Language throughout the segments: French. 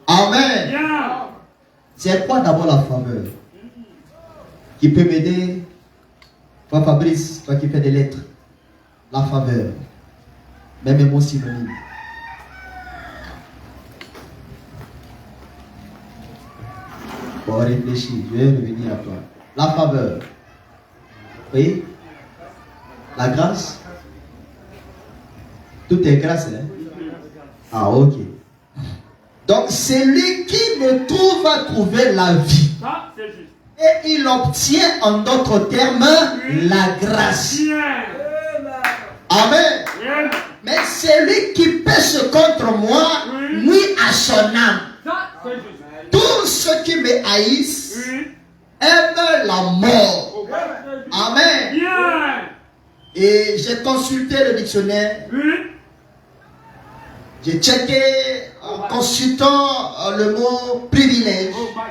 Amen. Yeah. C'est quoi d'abord la faveur qui peut m'aider? Toi Fabrice, toi qui fais des lettres, la faveur, même un mot synonyme. Bon, réfléchis, je vais revenir à toi. La faveur. Oui? La grâce? Tout est grâce, hein? Ah, ok. Donc, celui qui me trouve va trouver la vie. Ça, c'est juste. Et il obtient, en d'autres termes, la grâce. Yeah. Amen. Yeah. Mais celui qui pêche contre moi, nuit à son âme. Ça, c'est juste. Tous ceux qui me haïssent Oui. aiment la mort. Oh, ouais, c'est juste. Amen. Yeah. Et j'ai consulté le dictionnaire. Oui. J'ai checké en consultant le mot privilège. Oh, my.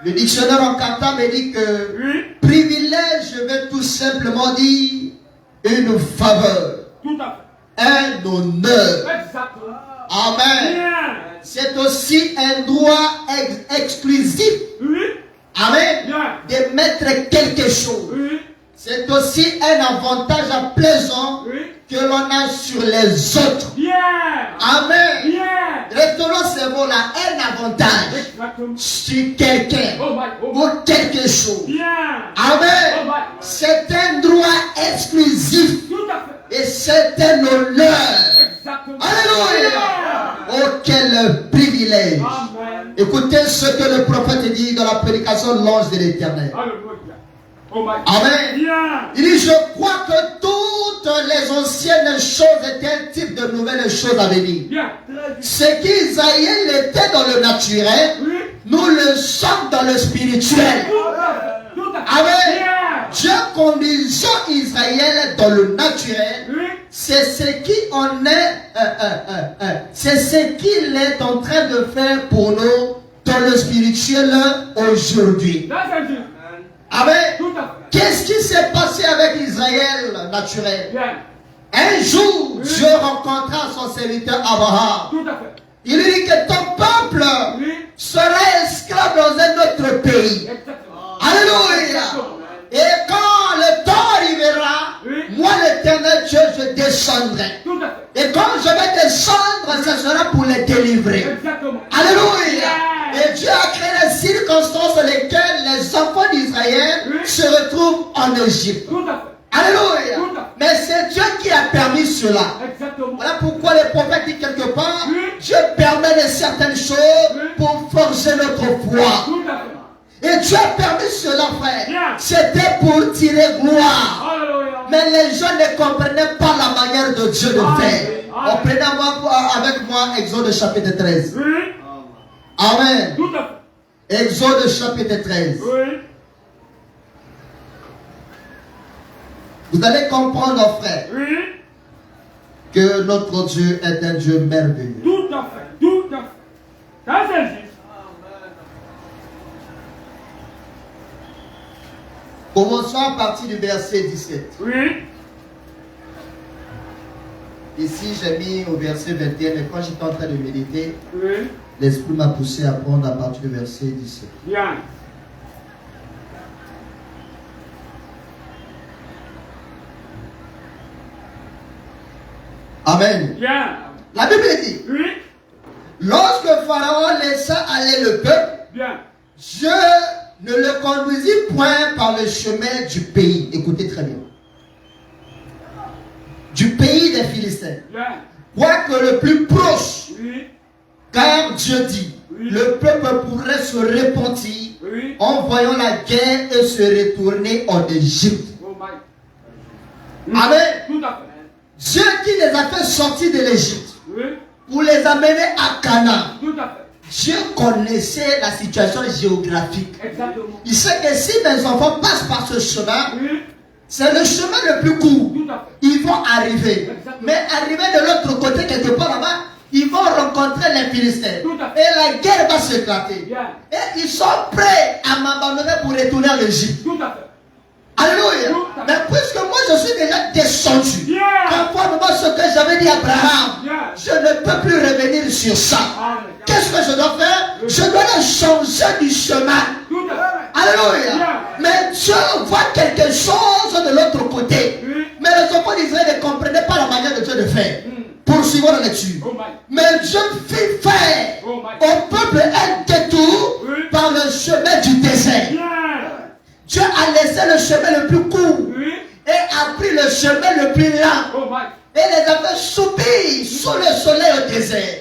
Le dictionnaire en Kata me dit que Oui. privilège veut tout simplement dire une faveur, Tout à un honneur. fait. Exactement. Amen. Yeah. C'est aussi un droit exclusif. Oui. Amen. Yeah. De mettre quelque chose. Oui. C'est aussi un avantage plaisant Oui. que l'on a sur les autres. Yeah. Amen. Yeah. Retenons ce mot-là, un avantage Exactement. sur quelqu'un Oh, my. Oh, my. ou quelque chose. Yeah. Amen. Oh, my. C'est un droit exclusif Tout à fait. et c'est un honneur. Exactement. Alléluia. Yeah. Oh, quel privilège. Amen. Écoutez ce que le prophète dit dans la prédication de l'ange de l'Éternel. Alléluia. Oh, my. Amen. Yeah. Il dit, je crois que toutes les anciennes choses étaient un type de nouvelles choses à venir. Yeah. Ce qu'Israël était dans le naturel, Oui. nous le sommes dans le spirituel. Tout à fait. Tout à fait. Amen. Yeah. Dieu conduisant Israël dans le naturel, Oui. c'est ce qui en est, c'est ce qu'il est en train de faire pour nous dans le spirituel aujourd'hui. Là, c'est juste. Amen. Tout à fait. Qu'est-ce qui s'est passé avec Israël naturel? Yeah. Un jour, Dieu rencontra son serviteur Abraham. Tout à fait. Il lui dit que ton peuple Oui. sera esclave dans un autre pays. Exactement. Alléluia. Et quand le temps arrivera, Oui. moi l'éternel Dieu, je descendrai. Tout à fait. Et quand je vais descendre, ce sera pour les délivrer. Exactement. Alléluia. Yeah. Et Dieu a créé les circonstances dans lesquelles les enfants d'Israël Oui. se retrouvent en Égypte. Tout à fait. Alléluia. Tout à fait. Mais c'est Dieu qui a permis cela. Exactement. Voilà pourquoi les prophètes disent quelque part, Oui. Dieu permet de certaines choses Oui. pour forger notre foi. Tout à fait. Et Dieu a permis cela, frère. Yeah. C'était pour tirer gloire. Alléluia. Mais les gens ne comprenaient pas la manière de Dieu de faire. Amen. Prenez avec moi Exode chapitre 13. Oui. Amen. Tout à fait. Exode chapitre 13. Oui. Vous allez comprendre, frère, Oui. que notre Dieu est un Dieu merveilleux. Tout à fait. Tout à fait. Ça, c'est juste. Commençons à partir du verset 17. Oui. Ici, j'ai mis au verset 21, mais quand j'étais en train de méditer, Oui. l'Esprit m'a poussé à prendre à partir du verset 17. Bien. Amen. Bien. La Bible dit, Oui. lorsque Pharaon laissa aller le peuple, Bien. Dieu ne le conduisit point par le chemin du pays. Écoutez très bien. Du pays des Philistins. Bien. Quoique le plus proche, Oui. car Dieu dit, Oui. le peuple pourrait se repentir Oui. en voyant la guerre et se retourner en Égypte. Oh my. Amen. Tout à fait. Dieu qui les a fait sortir de l'Égypte Oui. pour les amener à Canaan. Tout à fait. Dieu connaissait la situation géographique. Exactement. Il sait que si mes enfants passent par ce chemin, Oui. c'est le chemin le plus court. Tout à fait. Ils vont arriver. Exactement. Mais arriver de l'autre côté, quelque part là-bas, ils vont rencontrer les Philistins. Tout à fait. Et la guerre va s'éclater. Bien. Et ils sont prêts à m'abandonner pour retourner en Égypte. Tout à fait. Alléluia. Tout à fait. Mais puisque moi je suis déjà descendu, Bien. conformément à ce que j'avais dit à Abraham, Bien. je ne peux plus revenir sur ça. Amen. Qu'est-ce que je dois faire? Je dois les changer du chemin. Tout à fait. Alléluia. Mais Dieu voit quelque chose de l'autre côté. Mais les enfants d'Israël ne comprenaient pas la manière de Dieu de faire. Poursuivons la lecture. Oh my. Mais Dieu fit faire Oh my. au peuple un détour par le chemin du désert. Bien. Dieu a laissé le chemin le plus court Oui. et a pris le chemin le plus lent. Oh my. Et les a fait soupir sous le soleil au désert.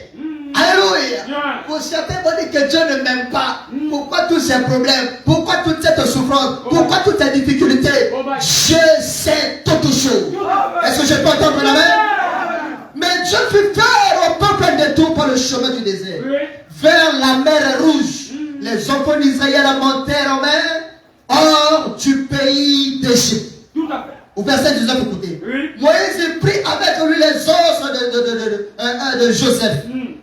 Alléluia. Bien. Pour certains vont dire que Dieu ne m'aime pas. Pourquoi tous ces problèmes? Pourquoi toute cette souffrance? Pourquoi toutes ces difficultés? Dieu sait toutes choses. Est-ce que je peux entendre la main? Mais Dieu fit faire au peuple un détour par le chemin du désert. Oui. Vers la mer Rouge. Les enfants d'Israël montèrent en mer hors du pays d'Égypte. Tout à fait. Au verset 19, écoutez. Oui. Moïse prit avec lui les os de Joseph.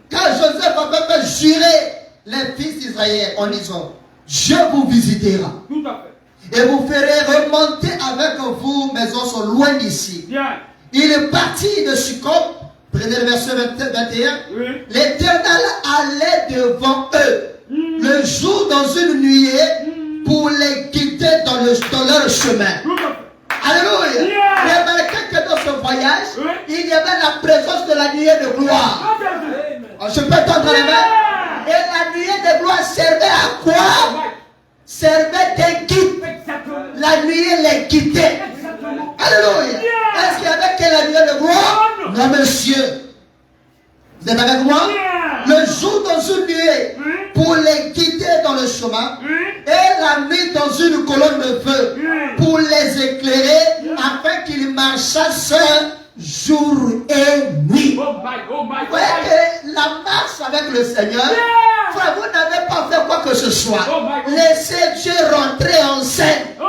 Car Joseph avait fait jurer les fils d'Israël en disant: Dieu vous visitera Tout à fait. et vous ferez remonter avec vous mes os loin d'ici. Bien. Il est parti de Sukkot. Prenez le verset 21. Oui. L'Éternel allait devant eux le jour dans une nuée pour les guider dans leur chemin. Tout à fait. Alléluia. Yeah. Remarquez que dans ce voyage, Oui. il y avait la présence de la nuée de gloire. Tout à fait. Oh, je peux tendre les mains. Et la nuée de gloire servait à quoi? Oh my. Servait d'un guide. Exactement. La nuée les guidait. Exactement. Alléluia. Yeah. Est-ce qu'il y avait que la nuée de gloire? Oh, Non, monsieur. Vous êtes avec moi? Yeah. Le jour dans une nuée Oui. pour les guider dans le chemin. Oui. Et la nuit dans une colonne de feu Oui. pour les éclairer afin qu'ils marchassent jour et nuit. Oh my. Oh my. Vous voyez que la marche avec le Seigneur, Yeah. frère, vous n'avez pas fait quoi que ce soit. Oh my God. Laissez Dieu rentrer en scène. Oh.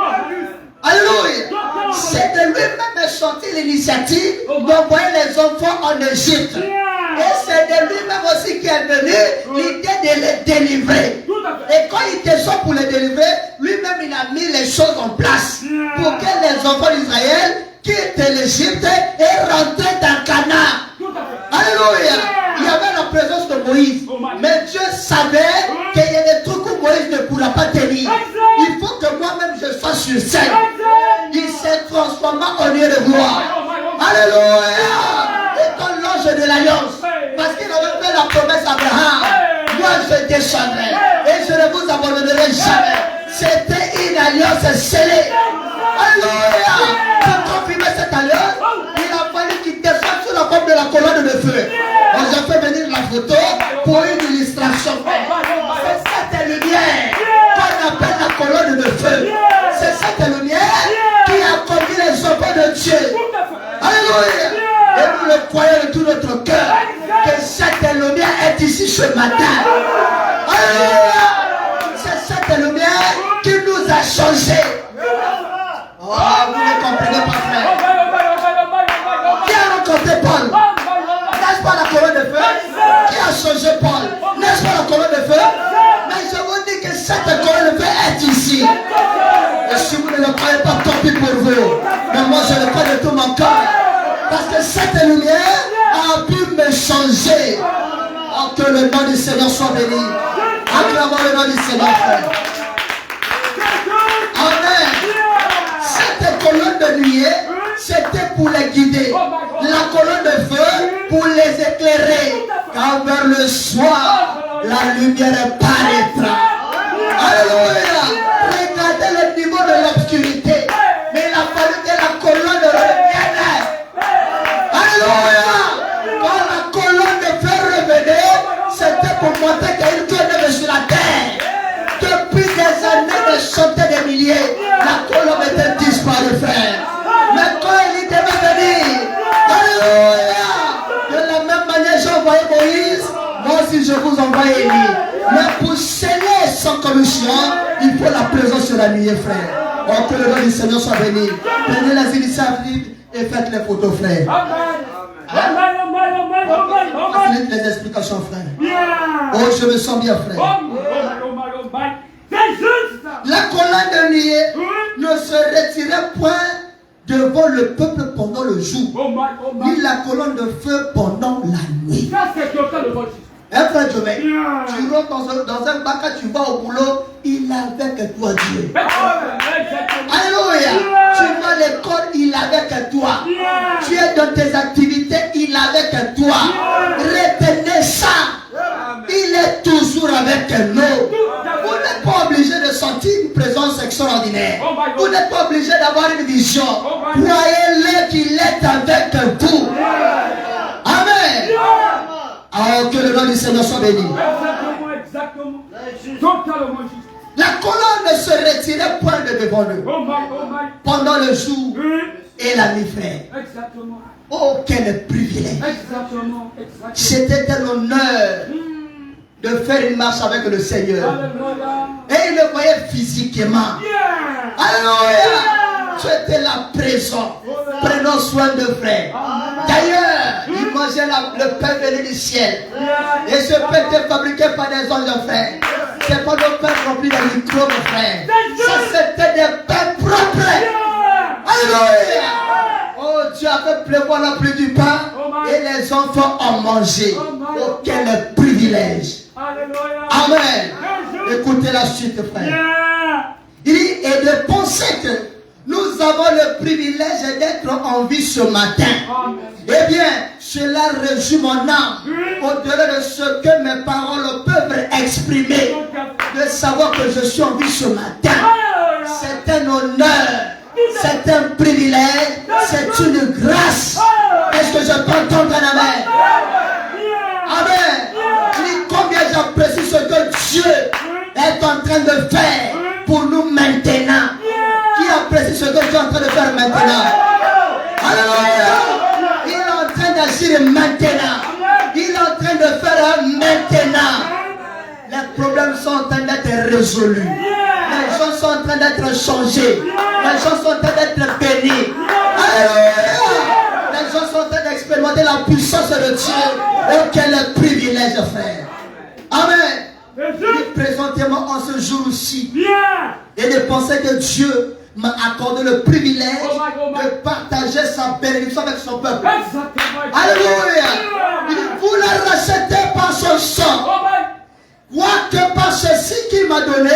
Alléluia. C'est de lui-même sorti l'initiative d'envoyer les enfants en Égypte. Et c'est de lui-même aussi qui est venu l'idée de les délivrer. Tout à fait. Et quand il descend pour les délivrer, lui-même il a mis les choses en place pour que les enfants d'Israël quittent l'Égypte et rentrent dans Canaan. Tout à fait. Alléluia. Il y avait la présence de Moïse. Mais Dieu savait qu'il y a des trucs où Moïse ne pourra pas tenir. Il faut que moi-même je sois sur scène. Il s'est transformé en lieu de gloire. Alléluia. Et dans l'ange de l'alliance. Parce qu'il avait fait la promesse à Abraham. Moi je descendrai. Et je ne vous abandonnerai jamais. C'était une alliance scellée. Alléluia. Pour confirmer cette alliance, il a fallu qu'il descende sur la forme de la colonne de feu. On a fait venir la photo pour une illustration. C'est cette lumière qu'on appelle la colonne de feu. C'est cette lumière qui a conduit les enfants de Dieu. Alléluia. Et nous le croyons de tout notre cœur que cette lumière est ici ce matin. Alléluia. C'est cette lumière qui nous a changés. Oh, vous ne comprenez pas, frère. Qui a rencontré Paul? N'est-ce pas la colonne de feu? Qui a changé Paul? N'est-ce pas la colonne de feu? Mais je vous dis que cette colonne de feu est ici. Et si vous ne le croyez pas, tant pis pour vous. Mais moi je le crois de tout mon cœur. Parce que cette lumière a pu me changer. Oh, que le nom du Seigneur soit béni. Acclamons le nom du Seigneur, frère. Amen. Cette colonne de nuée, c'était pour les guider. La colonne de feu pour les éclairer. Car vers le soir, la lumière paraîtra. Alléluia. Regardez le niveau de l'obscurité. Mais il a fallu que la colonne revienne. Alléluia. Quand la colonne de feu revenait, c'était pour montrer qu'il y a une colonne sur la terre. Depuis des années, des centaines de milliers, la colonne était disparue, frère. Mais quand il devait venir, alléluia, de la même manière j'ai envoyé Moïse, moi aussi je vous envoie Élie. Mais pour sceller sans commission, il faut la présence sur la nuit, frère. Oh, que le nom du Seigneur soit béni. Prenez les initiatives et faites les photos, frère. Facilite les explications, frère. Oh, je me sens bien, frère. La colonne de nuée ne se retirait point devant le peuple pendant le jour, ni la colonne de feu pendant la nuit. Un frère Jomet, Yeah. tu rentres dans un bar, quand tu vas au boulot, il avait que toi Dieu. Exactement. Alléluia. Yeah. Tu vas à l'école, il avait que toi. Yeah. Tu es dans tes activités, il avait que toi. Retenez ça. Il est toujours avec nous. Vous n'êtes pas obligé de sentir une présence extraordinaire. Oh my God. Vous n'êtes pas obligé d'avoir une vision. Oh my God. Croyez-le qu'il est avec vous. Amen. Oh, que le nom du Seigneur soit béni. Exactement. Totalement juste. La colonne ne se retirait point de devant nous Oh my, oh my. pendant le jour Oui. et la nuit, frère. Exactement. Oh, quel privilège. Exactement. Exactement. C'était un honneur de faire une marche avec le Seigneur. Alléluia. Et il le voyait physiquement. Yeah. Alléluia. Tu étais là présent. Prenons soin de frère. D'ailleurs, il mangeait le pain venu du ciel. Et ce pain était fabriqué par des anges, frère. C'est pas le pain rempli de micro, mon frère. Ça, c'était des pains propres. Alléluia. Oh, Dieu a fait pleuvoir la pluie du pain. Et les enfants ont mangé. Oh, quel privilège. Alléluia. Amen. Écoutez la suite, frère. Yeah. Il dit, et de penser que nous avons le privilège d'être en vie ce matin. Amen. Eh bien, cela réjouit mon âme. Au-delà de ce que mes paroles peuvent exprimer. De savoir que je suis en vie ce matin. C'est un honneur. C'est un privilège. C'est une grâce. Est-ce que je peux entendre un amen? Amen. Il dit combien j'apprécie ce que Dieu est en train de faire pour nous maintenant. Qui apprécie ce que Dieu est en train de faire maintenant? Alléluia. Il est en train d'agir maintenant. Il est en train de faire maintenant. Les problèmes sont en train d'être résolus. Les gens sont en train d'être changés. Les gens sont en train d'être bénis. Alléluia. Les gens sont en train d'expérimenter la puissance de Dieu. Oh, quel privilège, frère. Amen. Présentez-moi en ce jour-ci. Et de penser que Dieu m'a accordé le privilège de partager sa bénédiction avec son peuple. Alléluia. Il dit, vous la rachetez par son sang. Quoique par ceci qu'il m'a donné,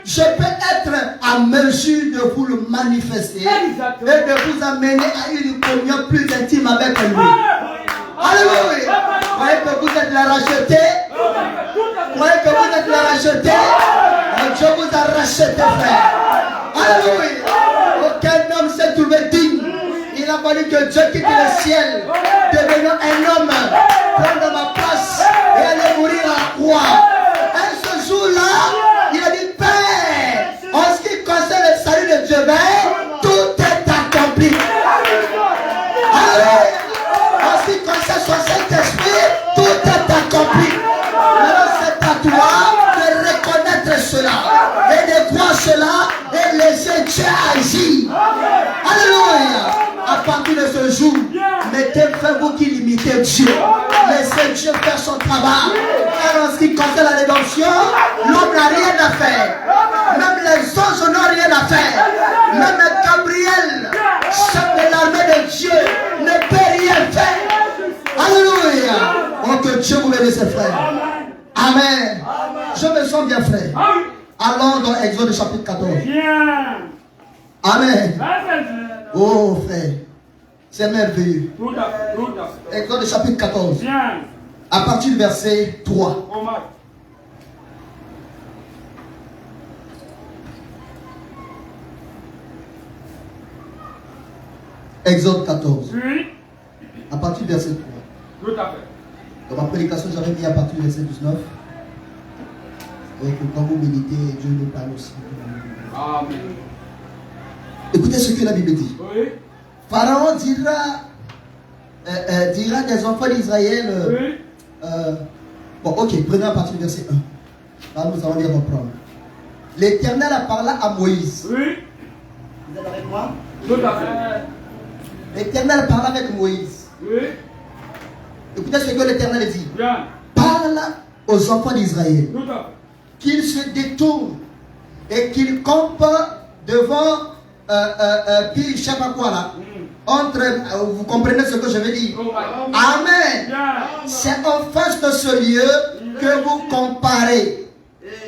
je peux être à mesure de vous le manifester et de vous amener à une communion plus intime avec lui. Alléluia. Voyez que vous êtes la racheté. Voyez que vous êtes la racheté. Et Dieu vous a racheté, frère. Alléluia. Aucun homme s'est trouvé digne. Il a fallu que Dieu quitte le ciel, devenant un homme, prendre ma place et aller mourir à la croix. Et ce jour-là, il a dit, Père, en ce qui concerne le salut de Dieu, tout est accompli. Alléluia. En ce qui concerne son Saint-Esprit, tout est accompli. Alors c'est à toi de reconnaître cela et de croire cela et laisser Dieu agir. Alléluia. À partir de ce jour, mettez fin vous qui limitez Dieu. Laissez Dieu faire son travail. Car en ce qui concerne la rédemption, l'homme n'a rien à faire. Même les anges n'ont rien à faire. Même Gabriel, chef de l'armée de Dieu, ne peut rien faire. Alléluia. Oh, que Dieu vous bénisse, frères. Amen. Je me sens bien, frère. Allons dans Exode chapitre 14. Amen. Oh, frère. C'est merveilleux. Exode chapitre 14. À partir du verset 3. Exode 14. À partir du verset 3. Tout à fait. Dans ma prédication, j'avais mis à partir du verset 19. Et que quand vous méditez, Dieu nous parle aussi. Amen. Écoutez ce que la Bible dit. Oui. Pharaon dira des enfants d'Israël. Bon, ok, prenons à partir du verset 1. Là, nous allons bien reprendre. L'Éternel a parlé à Moïse. Oui. Vous êtes avec moi? Tout à fait. L'Éternel parle avec Moïse. Oui. Écoutez ce que l'Éternel dit. Bien. Parle aux enfants d'Israël Tout à fait. qu'ils se détournent et qu'ils campent devant, puis je ne sais pas quoi là. Entre, vous comprenez ce que je veux dire? Oh my God. Amen. Bien. C'est en face de ce lieu que vous comparez.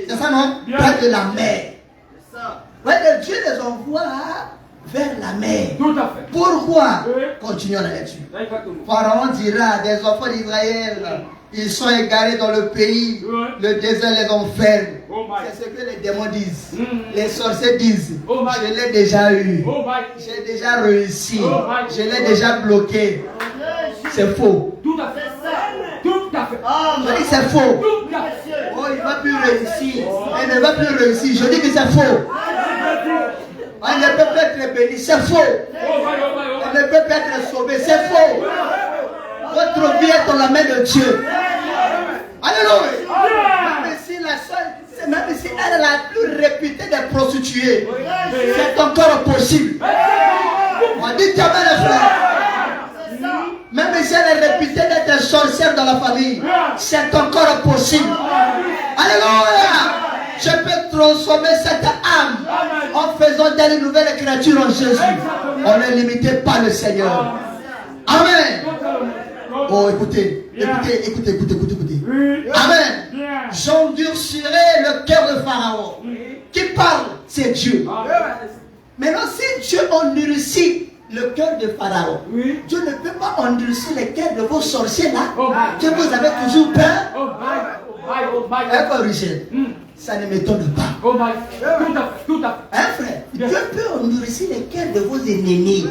C'est ça, non? Près de la mer. Ouais, Dieu les envoie vers la mer. Tout à fait. Pourquoi? Oui. Continuons la lecture. Exactement. Pharaon dira des enfants d'Israël, ils sont égarés dans le pays, Oui. le désert les enferme. Oh my. C'est ce que les démons disent. Mm. Les sorciers disent, Oh my. je l'ai déjà eu, Oh my. j'ai déjà réussi, Oh my. je l'ai déjà bloqué. C'est faux. Tout à fait. Tout à fait. Je dis c'est faux. Tout à fait. Oh, il ne va plus réussir. Elle ne va plus réussir. Je dis que c'est faux. On ne peut pas être béni. C'est faux. Oh my, oh my, oh On my. ne peut pas être sauvé. C'est faux. Votre vie est dans la main de Dieu. Alléluia. Même si la seule, même si elle est la plus réputée des prostituées, c'est encore possible. On dit Amen, les frères. Même si elle est réputée d'être sorcière dans la famille, c'est encore possible. Alléluia. Je peux transformer cette âme en faisant d'elle une nouvelle créature en Jésus. On est limité par le Seigneur. Amen. Oh, écoutez. Amen. J'endurcirai le cœur de Pharaon. Qui parle? C'est Dieu. Maintenant, si Dieu endurcit le cœur de Pharaon, Oui. Dieu ne peut pas endurcir le cœur de vos sorciers là, Oh my. que vous avez toujours peur. Oh my. Oh my. Oh my. Un peu Richard, ça ne m'étonne pas. Oh my. Tout à fait. Tout à fait. Hein, frère? Dieu peut endurcir le cœur de vos ennemis.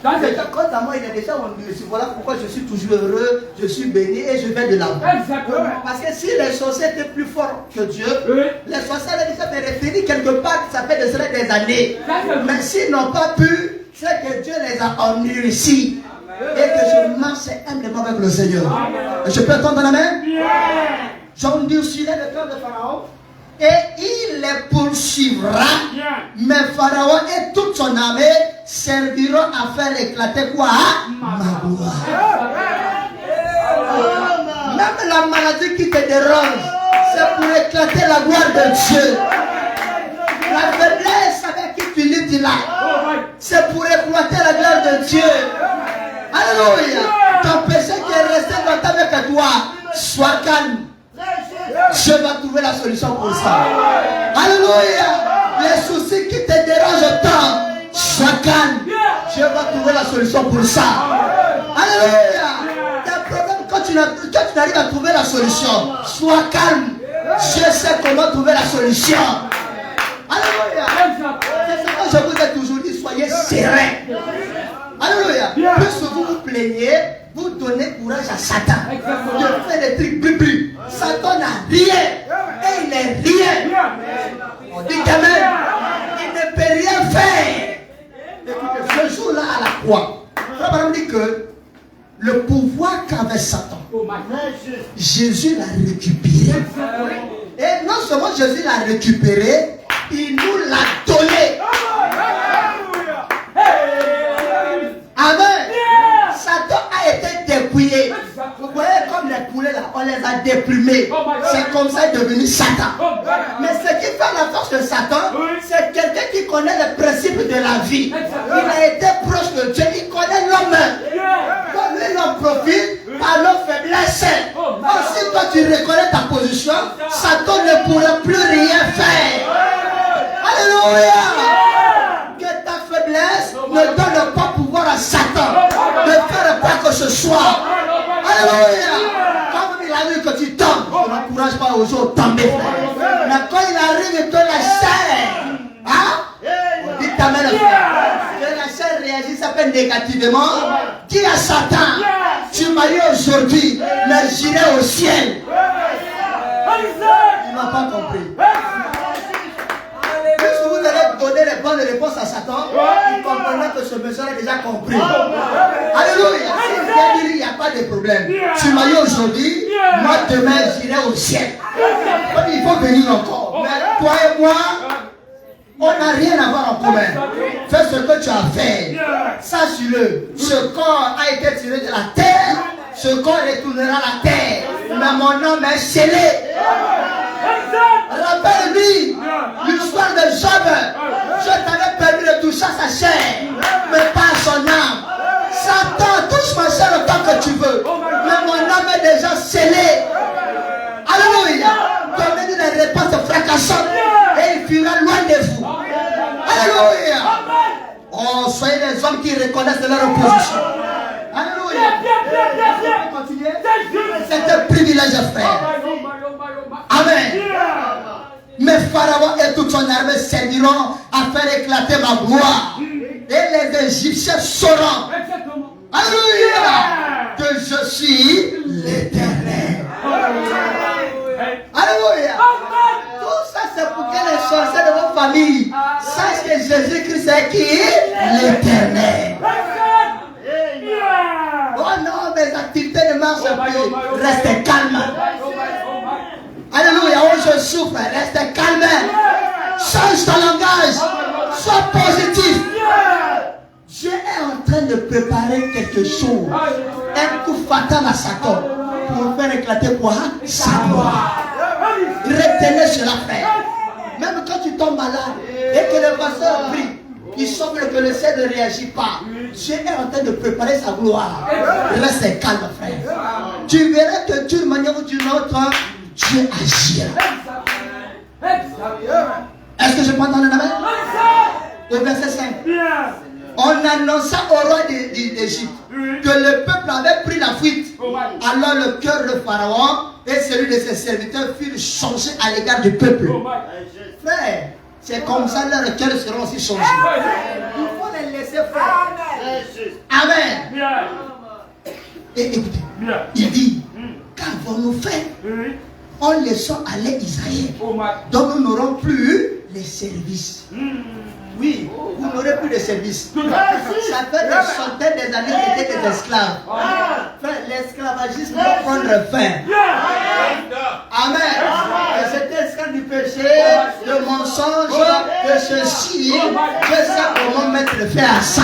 Ça, c'est- Quant à moi, il a déjà endurci. Voilà pourquoi je suis toujours heureux, je suis béni et je vais de l'avant. Exactement. Parce que si les sorciers étaient plus forts que Dieu, Oui. les sorciers avaient déjà référé quelque part, ça fait des années. Mais s'ils n'ont pas pu, c'est que Dieu les a endurcis. Et que je marche humblement avec le Seigneur. Je peux tendre la main? J'endurcirai le cœur de Pharaon et il les poursuivra. Mais Pharaon et toute son armée serviront à faire éclater quoi? Ma gloire. Même la maladie qui te dérange, c'est pour éclater la gloire de Dieu. La faiblesse avec qui tu luttes là, c'est pour éclater la gloire de Dieu. Alléluia. Ton péché qui est resté longtemps avec toi, sois calme. Dieu va trouver la solution pour ça. Alléluia. Les soucis qui te dérangent tant, sois calme. Dieu va trouver la solution pour ça. Alléluia. Tes problèmes, quand tu n'arrives à trouver la solution, sois calme. Dieu sait comment trouver la solution. Alléluia. C'est ce que je vous ai toujours dit, soyez serein. Alléluia. Plus vous vous plaignez, vous donnez courage à Satan. Il fait des trucs plus. Satan n'a rien. Et il n'est rien. On dit qu'Amen. Il ne peut rien faire. Écoutez, ce jour-là à la croix, Frère Branham dit que le pouvoir qu'avait Satan, Jésus l'a récupéré. Et non seulement Jésus l'a récupéré, il nous l'a donné. Amen. Satan a été dépouillé. Vous voyez comme les poulets là, on les a déprimés. C'est comme ça qu'il est devenu Satan. Mais ce qui fait la force de Satan, c'est quelqu'un qui connaît les principes de la vie. Il a été proche de Dieu, il connaît l'homme. Comme lui, il en profite par nos faiblesses. Si toi tu reconnais ta position, Satan ne pourra plus rien faire. Alléluia. Que ta faiblesse ne donne pas pouvoir à Satan de faire quoi que ce soit. Alléluia. Comme il arrive que tu tombes, je n'encourage pas aux autres de tomber. Mais quand il arrive, il te la chair. Hein? On dit ta mère. Que la chair réagit, ça fait négativement. Dis à Satan, tu m'as eu aujourd'hui, mais j'irai au ciel. Il n'a pas compris. Si vous allez donner les bonnes réponses à Satan, il comprendra que ce monsieur a déjà compris. Alléluia. Si il dit il n'y a pas de problème. Tu m'as eu aujourd'hui, moi demain j'irai au ciel. Il faut venir encore. Mais toi et moi, on n'a rien à voir en commun. Fais ce que tu as fait. Sache-le. Ce corps a été tiré de la terre. Ce corps retournera à la terre. Mais mon nom est scellé. Rappelle-lui l'histoire de Job. Je t'avais permis de toucher sa chair, mais pas son âme. Satan, touche ma chair autant que tu veux. Mais mon âme est déjà scellée. des hommes qui reconnaissent leur position. Alléluia. Continuez. C'est un privilège, frère. Amen. Mais Pharaon et toute son armée serviront à faire éclater ma gloire. Et les Égyptiens sauront. Alléluia. Que je suis l'Éternel. Alléluia. Tout ça c'est pour que les sorciers de vos familles sachent que Jésus-Christ est qui? L'Éternel. Oh non, mes activités ne marchent plus. Restez calme. Alléluia. Oh, je souffre. Restez calme. Change ton langage. Sois positif. Dieu est en train de préparer quelque chose. Un coup fatal à Satan pour faire éclater quoi? Sa gloire. Retenez cela, frère. Même quand tu tombes malade et que le pasteur prie, il semble que le ciel ne réagit pas. Dieu est en train de préparer sa gloire. Reste calme, frère. Tu verras que d'une manière ou d'une autre, Dieu agira. Est-ce que je peux entendre un amen? Au verset 5. On annonça au roi d'Égypte que le peuple avait pris la fuite. Alors le cœur de Pharaon et celui de ses serviteurs furent changés à l'égard du peuple. Frère, c'est comme ça leurs cœurs seront aussi changés. Il faut les laisser faire. Amen. Et écoutez, il dit, qu'avons-nous fait en laissant aller Israël, donc nous n'aurons plus les services. Oui, vous n'aurez plus de services. Ça fait des centaines d'années que étaient des esclaves. L'esclavagisme va prendre fin. Amen. Et c'était esclave du péché, le mensonge, de ceci. Je sais comment mettre le feu à ça.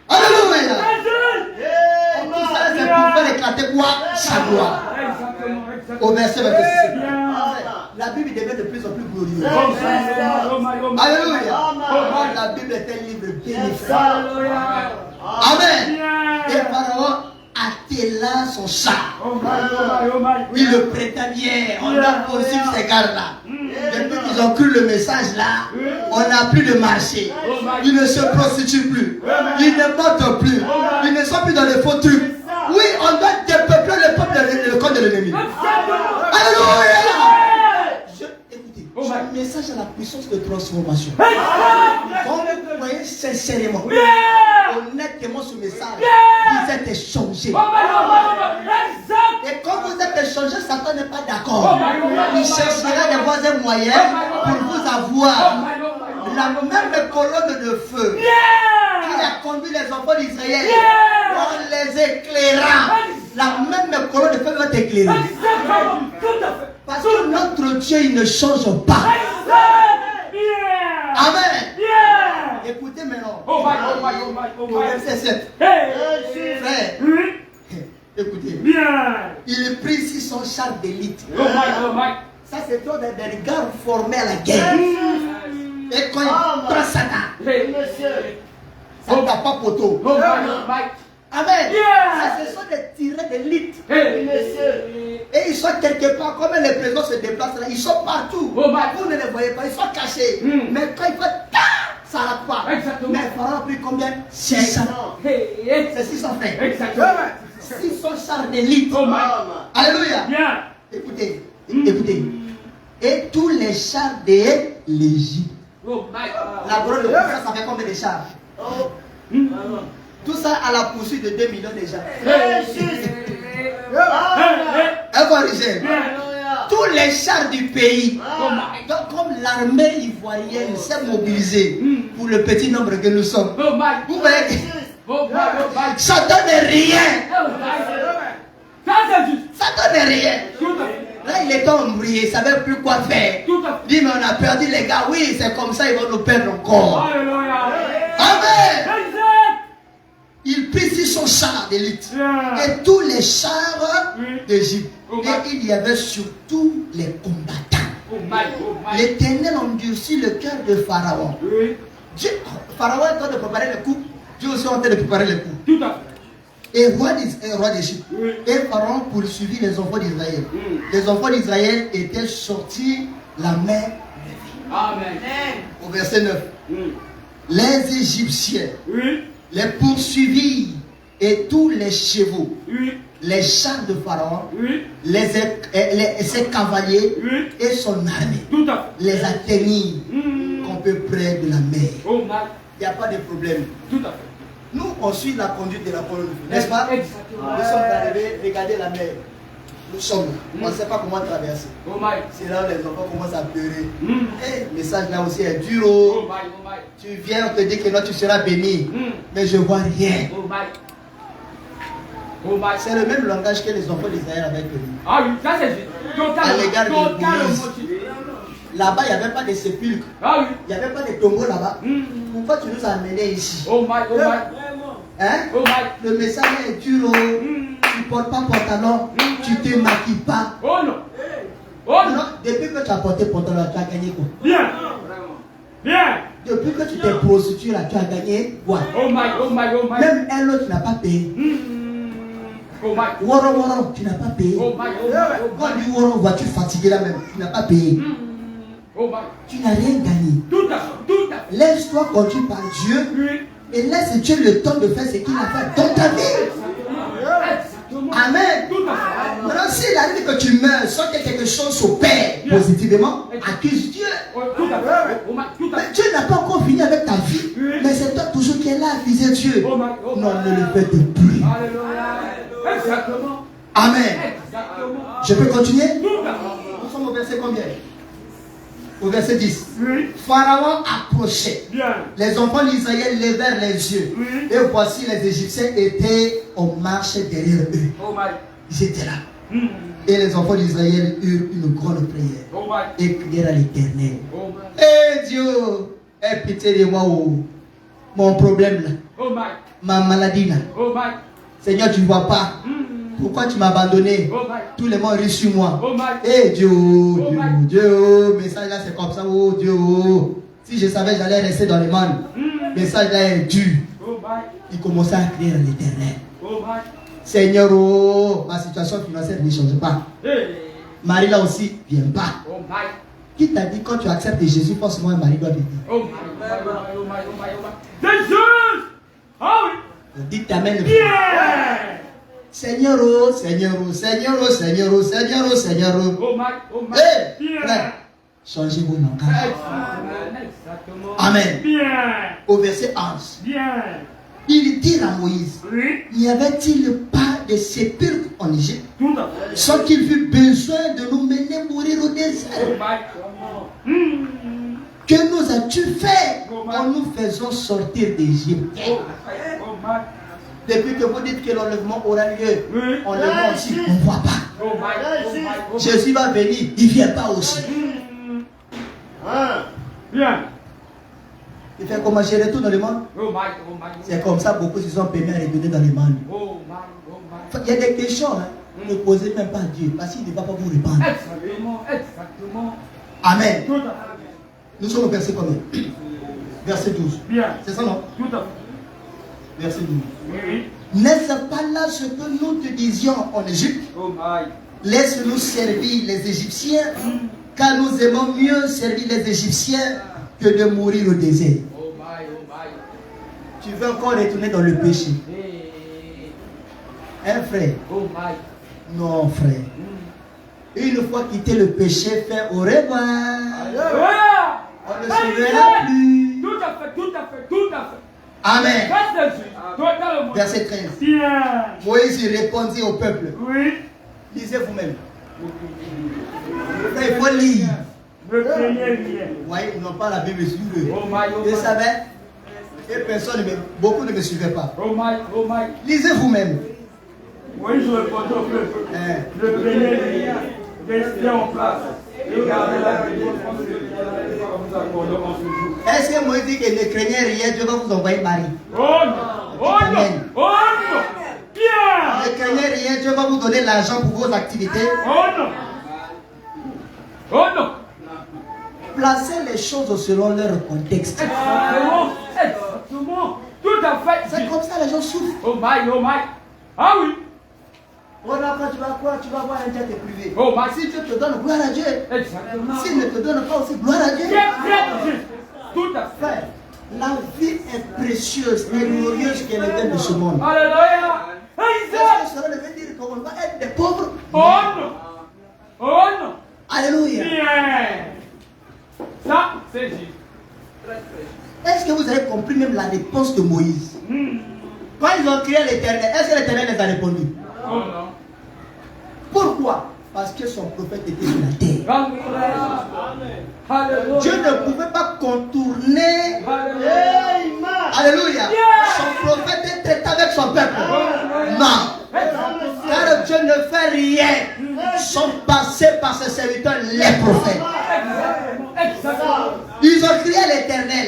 Alléluia. Tout ça, c'est pour faire éclater quoi? Sa gloire. Au verset 26. La Bible devient de plus en plus glorieuse. Alléluia. La Bible est un livre bénéfique. Amen. Et Pharaon attela son char. Il le prétendait. On a poursuivi ces gars-là. Depuis qu'ils ont cru le message là, on n'a plus de marché. Ils ne se prostituent plus. Ils ne mentent plus. Ils ne sont plus dans les faux trucs. Oui, on doit dépeupler le peuple de le camp de l'ennemi. Alléluia. Écoutez, j'ai un message à la puissance de transformation. Quand vous voyez sincèrement, honnêtement ce message, vous êtes échangés. Et quand vous êtes échangés, Satan n'est pas d'accord. Il cherchera d'avoir un moyen pour vous avoir. La même colonne de feu qui a conduit les enfants d'Israël en les éclairant. La même colonne de feu va t'éclairer. Parce que notre Dieu, il ne change pas. Amen. Écoutez maintenant. Au verset 7. Frère, écoutez. Il prit 600 chars d'élite. Ça, c'est toi des regards formés à la guerre. Et quand il prend Satan, ça ne va pas poteau. Amen. Ça, ce sont des tirés d'élite. Et ils sont quelque part, comme les présidents se déplacent là, ils sont partout. Vous ne les voyez pas, ils sont cachés. Mais quand il fait ça n'arrête pas. Mais Pharaon a pris combien? 600. C'est 600 frères. 600 chars d'élite. Alléluia. Écoutez, écoutez. Et tous les chars de l'Égypte. La gloire de ça fait combien de chars? Tout ça à la poursuite de 2 millions déjà. Tous les chars du pays. Donc comme l'armée ivoirienne s'est mobilisée pour le petit nombre que nous sommes. Vous voyez, ça donne rien. Ça donne rien. Là, il est embrouillé, il ne savait plus quoi faire. Il dit, mais on a perdu les gars. Oui, c'est comme ça, ils vont nous perdre encore. Amen. Il prit 600 chars d'élite et tous les chars d'Égypte. Et il y avait surtout les combattants. L'Éternel endurcit le cœur de Pharaon. Pharaon est en train de préparer le coup. Dieu aussi est en train de préparer le coup. Et roi d'Égypte. Et Pharaon poursuivit les enfants d'Israël. Les enfants d'Israël étaient sortis la main levée. Amen. Au verset 9. Les Égyptiens Oui. les poursuivirent et tous les chevaux, Oui. les chars de Pharaon, Oui. ses cavaliers Oui. et son armée Tout à fait. les atteignirent Mm. un peu près de la mer. Oh my. Il n'y a pas de problème. Tout à fait. Nous, on suit la conduite de la colonne de feu, n'est-ce pas? Exactement. Nous sommes arrivés, regardez la mer. Nous sommes là. On ne sait pas comment traverser. Oh my. C'est là où les enfants commencent à pleurer. Mm. Et le message là aussi est dur. Oh Oh. my. Oh my. Tu viens, on te dit que non, tu seras béni. Mm. Mais je vois rien. Oh my. Oh my. C'est le même langage que les enfants d'Israël avaient connu. Ah oui, ça c'est juste. À l'égard de Totalement. Moïse. Là-bas, il n'y avait pas de sépulcre. Ah oui. Il n'y avait pas de tombeau là-bas. Mm. Pourquoi tu nous as amenés ici? Oh my. Oh my. Hein? Oh my. Le message est dur. Oh. Mm. Tu ne portes pas pantalon. Tu ne te maquilles pas. Oh non. Oh non. Non, depuis que tu as porté pantalon, tu as gagné quoi? Bien. Bien. Depuis que tu t'es prostitué là, tu as gagné quoi? Oh my. Oh my. Oh my. Même elle, l'autre, tu n'as pas payé. Mm. Oh my. Woro, woro, tu n'as pas payé. Oh my. Oh my. Oh Quand my. on dit woro, voiture fatiguée là même, tu n'as pas payé. Mm. Oh my. Tu n'as rien gagné. Tout à fait. Tout à fait. Laisse-toi conduire par Dieu Oui. et laisse Dieu le temps de faire ce qu'il a fait dans ta vie. Exactement. Amen. Tout à fait. Maintenant, s'il arrive que tu meurs sans que quelque chose s'opère positivement, accuse Dieu. Oh, tout à fait. Oh my. Tout à Mais fait. Dieu n'a pas encore fini avec ta vie. Oui. Mais c'est toi toujours qui es là à accuser Dieu. Oh my. Oh my. Non, ne le faites plus. Alléluia. Exactement. Amen. Exactement. Je peux continuer? Tout à fait. Nous sommes au verset combien? Au verset 10. Oui. Pharaon approchait. Bien. Les enfants d'Israël levèrent les yeux. Oui. Et voici les Égyptiens étaient en marche derrière eux. Oh my. Ils étaient là. Mm. Et les enfants d'Israël eurent une grande prière. Oh my. Et crièrent à l'Éternel. Oh my. Eh Dieu, aie pitié de moi. Oh. Mon problème là. Oh my. Ma maladie là. Oh my. Seigneur, tu ne vois pas. Mm. Pourquoi tu m'as abandonné? Oh my. Tous les mots reçus sur moi. Oh my. Eh Dieu, Oh Dieu, my. Dieu, message là c'est comme ça, oh Dieu. Si je savais, j'allais rester dans les mondes. Mm. Message là est dur. Oh my. Il commençait à crier à l'Éternel. Oh my. Seigneur, oh, ma situation financière ne change pas. Hey. Marie là aussi, vient pas. Oh my. Qui t'a dit quand tu acceptes Jésus, forcément un mari doit venir? Oh my. Oh my. Oh my. Oh my. Oh my. Jésus. Ah oui. Dites amen. Bien. Seigneur, oh, Seigneur, oh, Seigneur, oh, Seigneur, oh, Seigneur, oh, Seigneur, oh. Oh my. Oh my. Hey, Bien. frère, changez vos langages. Exactement. Amen. Bien. Au verset 11, Bien. il dit à Moïse, Oui. n'y avait-il pas de sépulcre en Égypte Tout à fait. sans qu'il fût besoin de nous mener mourir au désert? Oh my. Mm. Que nous as-tu fait en nous faisant sortir d'Égypte? Oh my. Depuis que vous dites que l'enlèvement aura lieu, Oui. enlèvement aussi, on ne voit pas. Oh my. Oh my. Oh my. Jésus va venir, il ne vient pas aussi. Mm. Bien. Il fait comment? Je retourne dans le monde. Oh my. Oh my. C'est comme ça beaucoup se sont permis à revenir dans le monde. Oh my. Oh my. Il y a des questions, hein, ne posez même pas à Dieu, parce qu'il ne va pas vous répondre. Exactement. Exactement. Amen. Tout à fait. Nous sommes au verset combien? Verset 12. Bien. C'est ça, non? Tout à fait. Verset 12. Oui. N'est-ce pas là ce que nous te disions en Égypte? Oh my. Laisse-nous servir les Égyptiens, car nous aimons mieux servir les Égyptiens que de mourir au désert. Oh my. Oh my. Tu veux encore retourner dans le péché? Hey. Hein, frère? Oh my. Non, frère. Mm. Une fois quitté le péché, fait au revoir. Alléluia. On ne se verra plus. Tout à fait. Tout à fait. Tout à fait. Amen. Grâce à Dieu. Totalement. Verset 13. Bien. Moïse il répondit au peuple. Oui. Lisez vous-même. Il faut lire. Ne craignez rien. Oui, ils n'ont pas la Bible sur eux. Oh my. Oh Vous my. savez, et personne, beaucoup ne me suivaient pas. Oh my. Oh my. Lisez vous-même. Oui, je réponds au peuple. Hein. Ne craignez rien. Restez en place. Et gardez la délivrance que nous accordons en ce jour. Est-ce que Moïse dit qu'il ne craignait rien, Dieu va vous envoyer Marie? Oh non. Oh non. Amen. Oh non. Bien. Ne craignez rien, Dieu va vous donner l'argent pour vos activités. Oh non. Oh non. Placez les choses selon leur contexte. Exactement. Exactement. Tout à fait. C'est comme ça les gens souffrent. Oh my. Oh my. Ah oui. Voilà, quand tu vas quoi? Tu vas avoir un jet privé. Oh my. Si Dieu te donne, gloire à Dieu. Exactement. S'il ne te donne pas aussi, gloire à Dieu. Bien, bien, juste. Tout à fait. Frère, La vie est précieuse et glorieuse qu'elle est de ce monde. Alléluia. Est-ce que cela veut dire qu'on va être des pauvres? Oh non. Oh non. Alléluia. Bien. Ça, c'est juste. Est-ce que vous avez compris même la réponse de Moïse? Quand ils ont crié à l'Éternel, est-ce que l'Éternel les a répondu? Oh non. Pourquoi? Parce que son prophète était sur la terre. Alléluia. Dieu ne pouvait pas contourner. Alléluia. Alléluia. Son prophète est traité avec son peuple. Non. Car Dieu ne fait rien sans passer par ses serviteurs, les prophètes. Exactement. Ils ont crié à l'Éternel.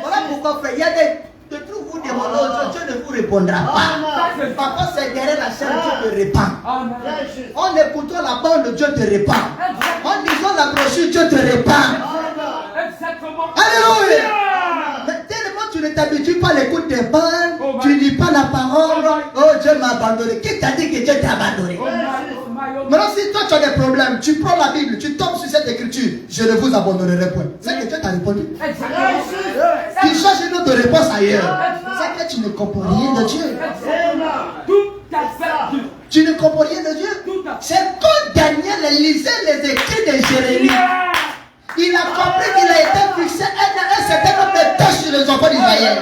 Voilà pourquoi, frère, il y a des trucs où vous demandez aux Dieu ne vous répondra pas. Parfois, c'est derrière la chaîne Dieu te répand. Amen. En écoutant la parole de Dieu te répand. En lisant la brochure, Dieu te répand. Exactement. Alléluia. Mais tellement tu ne t'habitues pas à l'écoute des paroles, tu ne lis pas la parole. Oh, Dieu m'a abandonné. Qui t'a dit que Dieu t'a abandonné? Maintenant, si toi tu as des problèmes, tu prends la Bible, tu tombes sur cette écriture, je ne vous abandonnerai point. C'est que Dieu t'a répondu. Tu cherches une autre réponse ailleurs. C'est que tu ne comprends rien de Dieu. Tout à fait. Tu ne comprends rien de Dieu. C'est quand Daniel lisait les écrits de Jérémie, il a compris qu'il a été fixé un certain nombre de tâches sur les enfants d'Israël.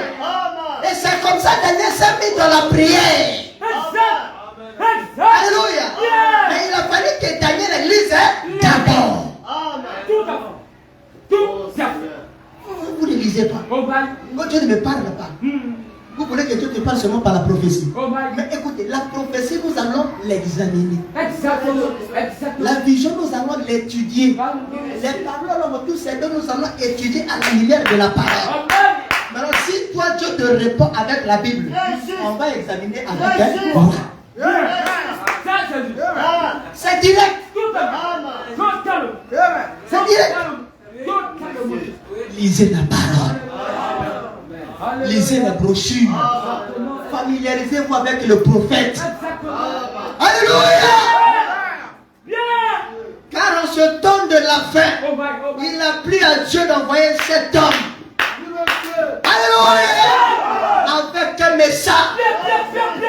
Et c'est comme ça que Daniel s'est mis dans la prière. Alléluia. Mais il a fallu que Daniel lise d'abord. Tout à fait. Tout à fait. Vous ne lisez pas. Quand Dieu ne me parle pas, vous voulez que Dieu te parle seulement par la prophétie. Mais écoutez, la prophétie, nous allons l'examiner. Exactement. La vision, nous allons l'étudier. Les paroles, tous ces deux, nous allons étudier à la lumière de la parole. Maintenant, si toi, Dieu te répond avec la Bible, on va examiner avec elle. C'est direct. C'est direct. Lisez la parole. Lisez les brochures. Familiarisez-vous avec le prophète. Alléluia. Car en ce temps de la fin, il n'a plu à Dieu d'envoyer cet homme. Alléluia. Avec un message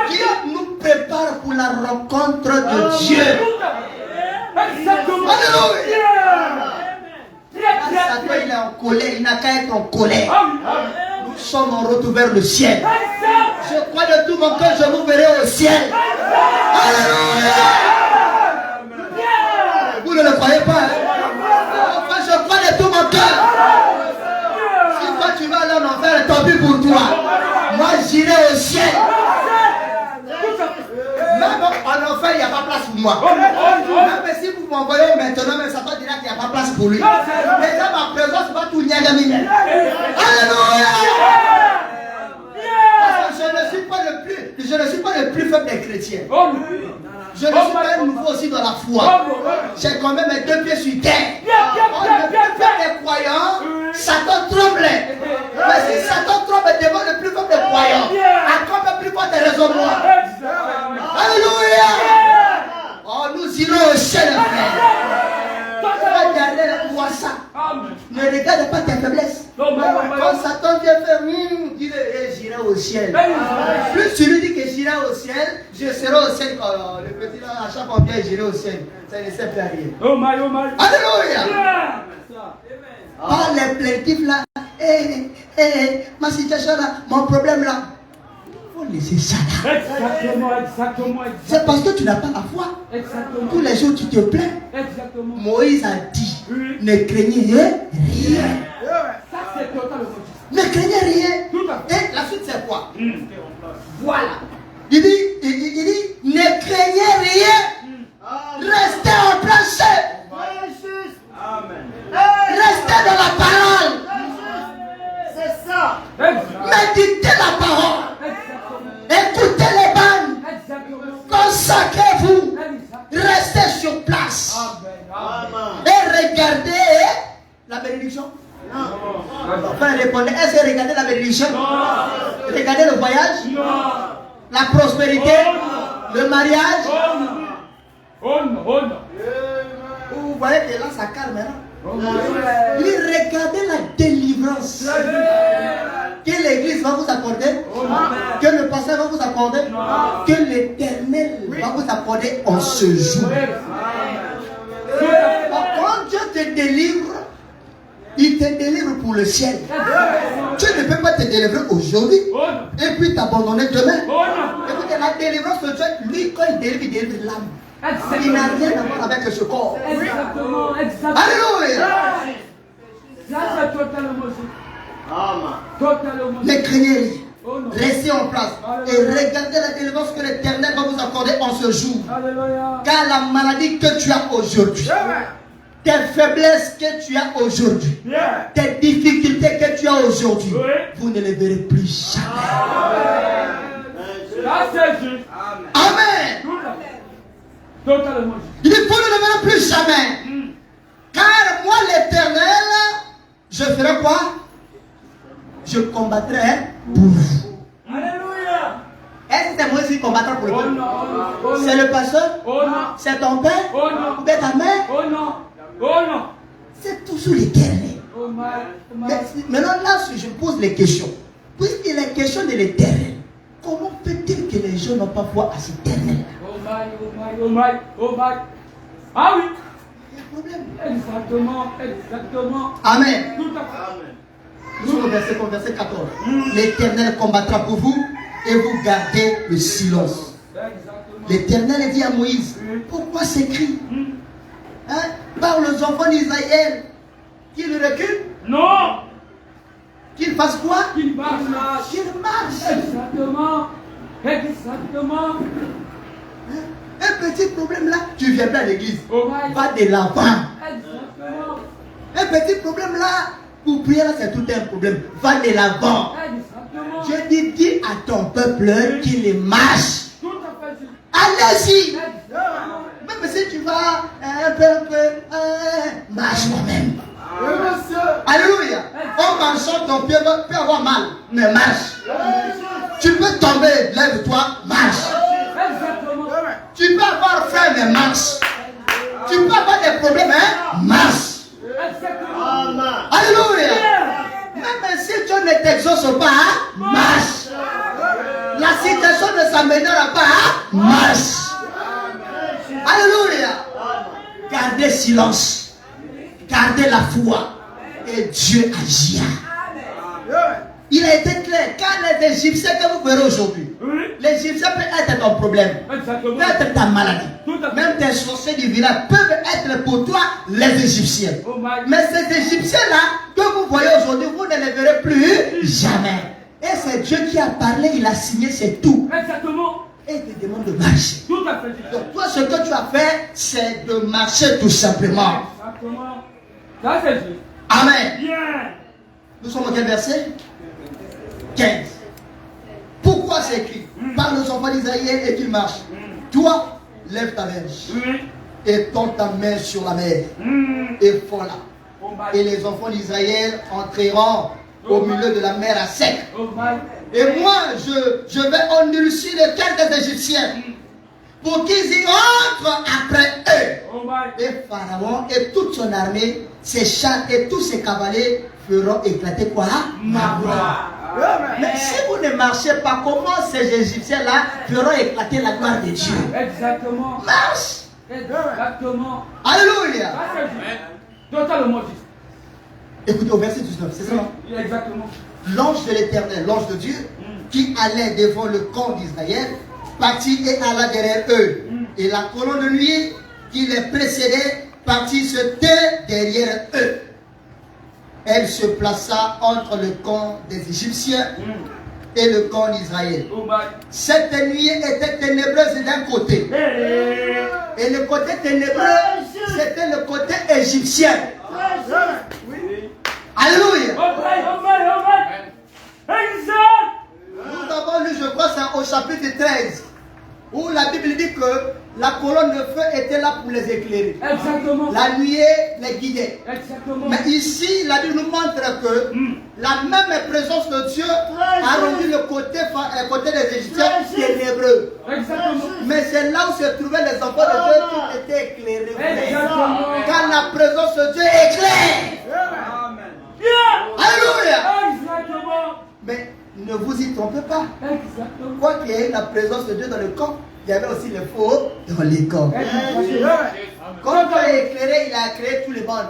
qui nous prépare pour la rencontre de Dieu. Alléluia. Satan, il est en colère, il n'a qu'à être en colère. Nous sommes en route vers le ciel. Je crois de tout mon cœur, je vous verrai au ciel. Alléluia. Vous ne le croyez pas, hein? Enfin, je crois de tout mon cœur. Si toi tu vas aller en enfer, tant pis pour toi. Moi j'irai au ciel. Même en enfer, il n'y a pas place pour moi. Même si vous m'envoyez maintenant, mais Satan dira qu'il n'y a pas place pour lui. Déjà ma présence va tout niagaminer. Alléluia. Parce que je ne suis pas le plus faible des chrétiens. Je ne suis pas nouveau aussi dans la foi. J'ai quand même mes deux pieds sur terre. Le plus faible des croyants, Satan tremblait. Mais si Satan tremble devant le plus faible des croyants, à quoi le plus fort des raisonnements? Alléluia. Oh, nous irons au ciel, frère. Vois ça. Ne regarde pas tes faiblesses. Quand Satan vient faire, dis j'irai au ciel. Plus tu lui dis que j'irai au ciel, je serai au ciel. Quand le petit là, à chaque fois bien j'irai au ciel. Ça ne sert plus à rien. Alléluia. Par les plaintifs là, ma situation là, mon problème là. Il faut laisser ça là. Exactement. C'est parce que tu n'as pas la foi. Tous les jours tu te plains. Moïse a dit, ne craignez rien. Ne craignez rien. Et la suite c'est quoi? Voilà. Il dit, ne craignez rien. Restez en place. Restez dans la parole. C'est ça. Méditez la parole. Écoutez les bannes. Consacrez-vous. Restez sur place. Et regardez la bénédiction. Enfin, répondez. Est-ce que regardez la bénédiction? Regardez le voyage? La prospérité? Le mariage? Vous voyez que là ça calme maintenant. Il regardait la délivrance. accorder, que le pasteur va vous accorder, que l'Éternel va vous accorder en ce jour. Quand Dieu te délivre, il te délivre pour le ciel. Tu ne peux pas te délivrer aujourd'hui et puis t'abandonner demain. Écoutez, la délivrance de Dieu, lui, quand il délivre l'âme. Il n'a rien à voir avec ce corps. Exactement, exactement. Alléluia. Ça, c'est totalement juste. Ne craignez rien. Restez en place et regardez la délivrance que l'Éternel va vous accorder en ce jour. Alléluia. Car la maladie que tu as aujourd'hui, tes faiblesses que tu as aujourd'hui, tes difficultés que tu as aujourd'hui, vous ne les verrez plus jamais. Ça, c'est juste. Amen. Totalement juste. Il faut ne le verrez plus jamais. Car moi l'Éternel, je ferai quoi? Je combattrai pour vous. Alléluia. Est-ce que c'est moi qui combattrai pour le Oh peuple? non, oh non. C'est le pasteur? Oh non. C'est ton père? Oh non. Ou bien ta mère? Oh non. Oh non. C'est toujours l'Éternel. Oh my. Oh my. Maintenant là, je pose les questions. Puisqu'il est question de l'Éternel, comment peut-il que les gens n'ont pas foi à cet Éternel? Oh my, oh my, oh my, oh my. Ah oui. Il y a un problème. Exactement, exactement. Amen. Tout à fait. Nous sommes au verset 14. L'Éternel combattra pour vous et vous gardez le silence. Exactement. L'Éternel dit à Moïse, pourquoi ces cris? Par les enfants d'Israël, qu'ils reculent, Non. qu'ils fassent quoi? Qu'il marche. Qu'ils marchent. Exactement. Exactement. Un petit problème là, tu viens pas à l'église. Oh my. Va de l'avant. Exactement. Un petit problème là, pour prier là, c'est tout un problème. Va de l'avant. Exactement. Je dis à ton peuple qu'il marche. Tout à fait juste. Allez-y. Exactement. Même si tu vas un peu, marche quand-même. Alléluia. En marchant, ton pied peut avoir mal, mais marche. Tu peux tomber, lève-toi, marche. Exactement. Tu peux avoir faim, mais marche. Tu peux avoir des problèmes, marche. Exactement. Alléluia. Même si Dieu ne t'exauce pas, marche. La situation ne s'améliorera pas, marche. Alléluia. Gardez silence. Gardez la foi. Et Dieu agira. Il a été clair. Car les Égyptiens que vous verrez aujourd'hui, les Égyptiens peuvent être ton problème. Exactement. Peut être ta maladie. Tout à fait. Même tes sorciers du village peuvent être pour toi les Égyptiens. Oh my. Mais ces Égyptiens-là que vous voyez aujourd'hui, vous ne les verrez plus jamais. Et c'est Dieu qui a parlé, il a signé, c'est tout. Exactement. Et il te demande de marcher. Tout à fait juste. Donc toi, ce que tu as fait, c'est de marcher tout simplement. Exactement. Ça c'est juste. Amen. Bien. Nous sommes au quel verset? 15. Pourquoi c'est écrit? Parle aux enfants d'Israël et qu'ils marchent. Toi, lève ta verge Oui. et tends ta main sur la mer et fends-la. Oh my. Et les enfants d'Israël entreront au milieu de la mer à sec. Oh my. Et moi, je vais endurcir les cœurs des Égyptiens pour qu'ils y entrent après eux. Oh my. Et Pharaon et toute son armée, ses chars et tous ses cavaliers feront éclater quoi? Ma gloire. Mais si vous ne marchez pas, comment ces Égyptiens-là feront éclater la gloire de Dieu? Exactement. Marche! Exactement. Alléluia! Ça c'est juste. Totalement juste. Écoutez au verset 19, c'est ça, non? Exactement. L'ange de l'Éternel, l'ange de Dieu, qui allait devant le camp d'Israël, partit et alla derrière eux. Et la colonne de nuit qui les précédait partit se tait derrière eux. Elle se plaça entre le camp des Égyptiens et le camp d'Israël. Oh my. Cette nuit était ténébreuse d'un côté. Hey. Et le côté ténébreux, c'était le côté égyptien. Alléluia. Oh my, oh my, oh my. Exact. Nous avons lu, je crois, c'est au chapitre 13, où la Bible dit que la colonne de feu était là pour les éclairer. Exactement. La nuée les guidait. Exactement. Mais ici, la Bible nous montre que la même présence de Dieu a rendu le côté des Égyptiens ténébreux. Exactement. Mais c'est là où se trouvaient les enfants de Dieu qui étaient éclairés. Exactement. Car la présence de Dieu éclaire. Bien. Alléluia. Exactement. Mais ne Ne vous y trompez pas. Exactement. Quoi qu'il y ait la présence de Dieu dans le camp, il y avait aussi les faux dans les camps. Quand Dieu a éclairé, il a créé tous les bandes.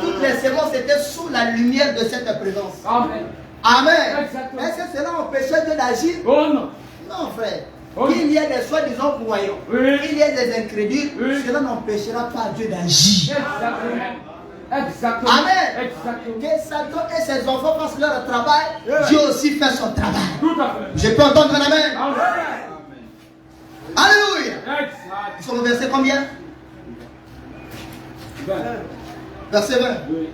Toutes les semences étaient sous la lumière de cette présence. Amen. Amen. Exactement. Est-ce que cela empêchait Dieu d'agir? Oh non. Non, frère. Oh. Il y a des soi-disant croyants. Oui. Il y a des incrédules. Oui. Cela n'empêchera pas Dieu d'agir. Exactement. Exactement. Amen. Exactement. Que Satan et ses enfants fassent leur travail, Dieu aussi fait son travail. Tout à fait. Je peux entendre un amen. Amen. Alléluia. Exact. Ils sont au verset combien? Verset 20. Oui.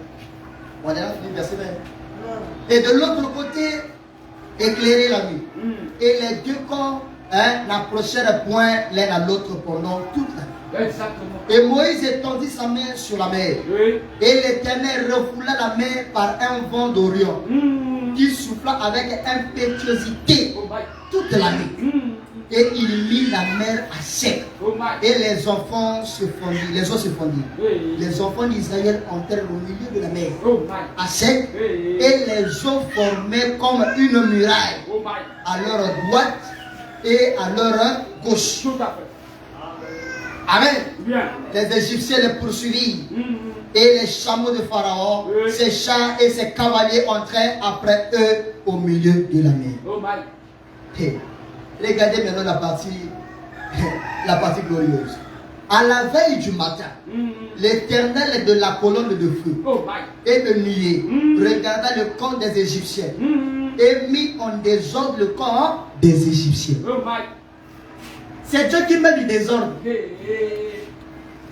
On est là, verset 20. Et de l'autre côté, éclairer la nuit. Et les deux camps n'approchèrent point l'un à l'autre pendant toute la nuit. Exactement. Et Moïse étendit sa main sur la mer. Oui. Et l'Éternel refoula la mer par un vent d'Orient qui souffla avec impétuosité Oh my. toute la nuit. Et il mit la mer à sec. Oh my. Et les enfants se fondirent. Les eaux se fondirent. Oui. Les enfants d'Israël entrèrent au milieu de la mer Oh my. à sec. Oui. Et les eaux formaient comme une muraille Oh my. à leur droite et à leur gauche. Tout à fait. Amen. Bien. Les Égyptiens les poursuivirent. Et les chameaux de Pharaon, Oui. ses chars et ses cavaliers entrèrent après eux au milieu de la mer. Oh my. Hey, regardez maintenant la partie glorieuse. À la veille du matin, l'Éternel de la colonne de feu Oh my. et de nuée regarda le camp des Égyptiens et mit en désordre le camp des Égyptiens. Oh my. C'est Dieu qui met du désordre. Hey.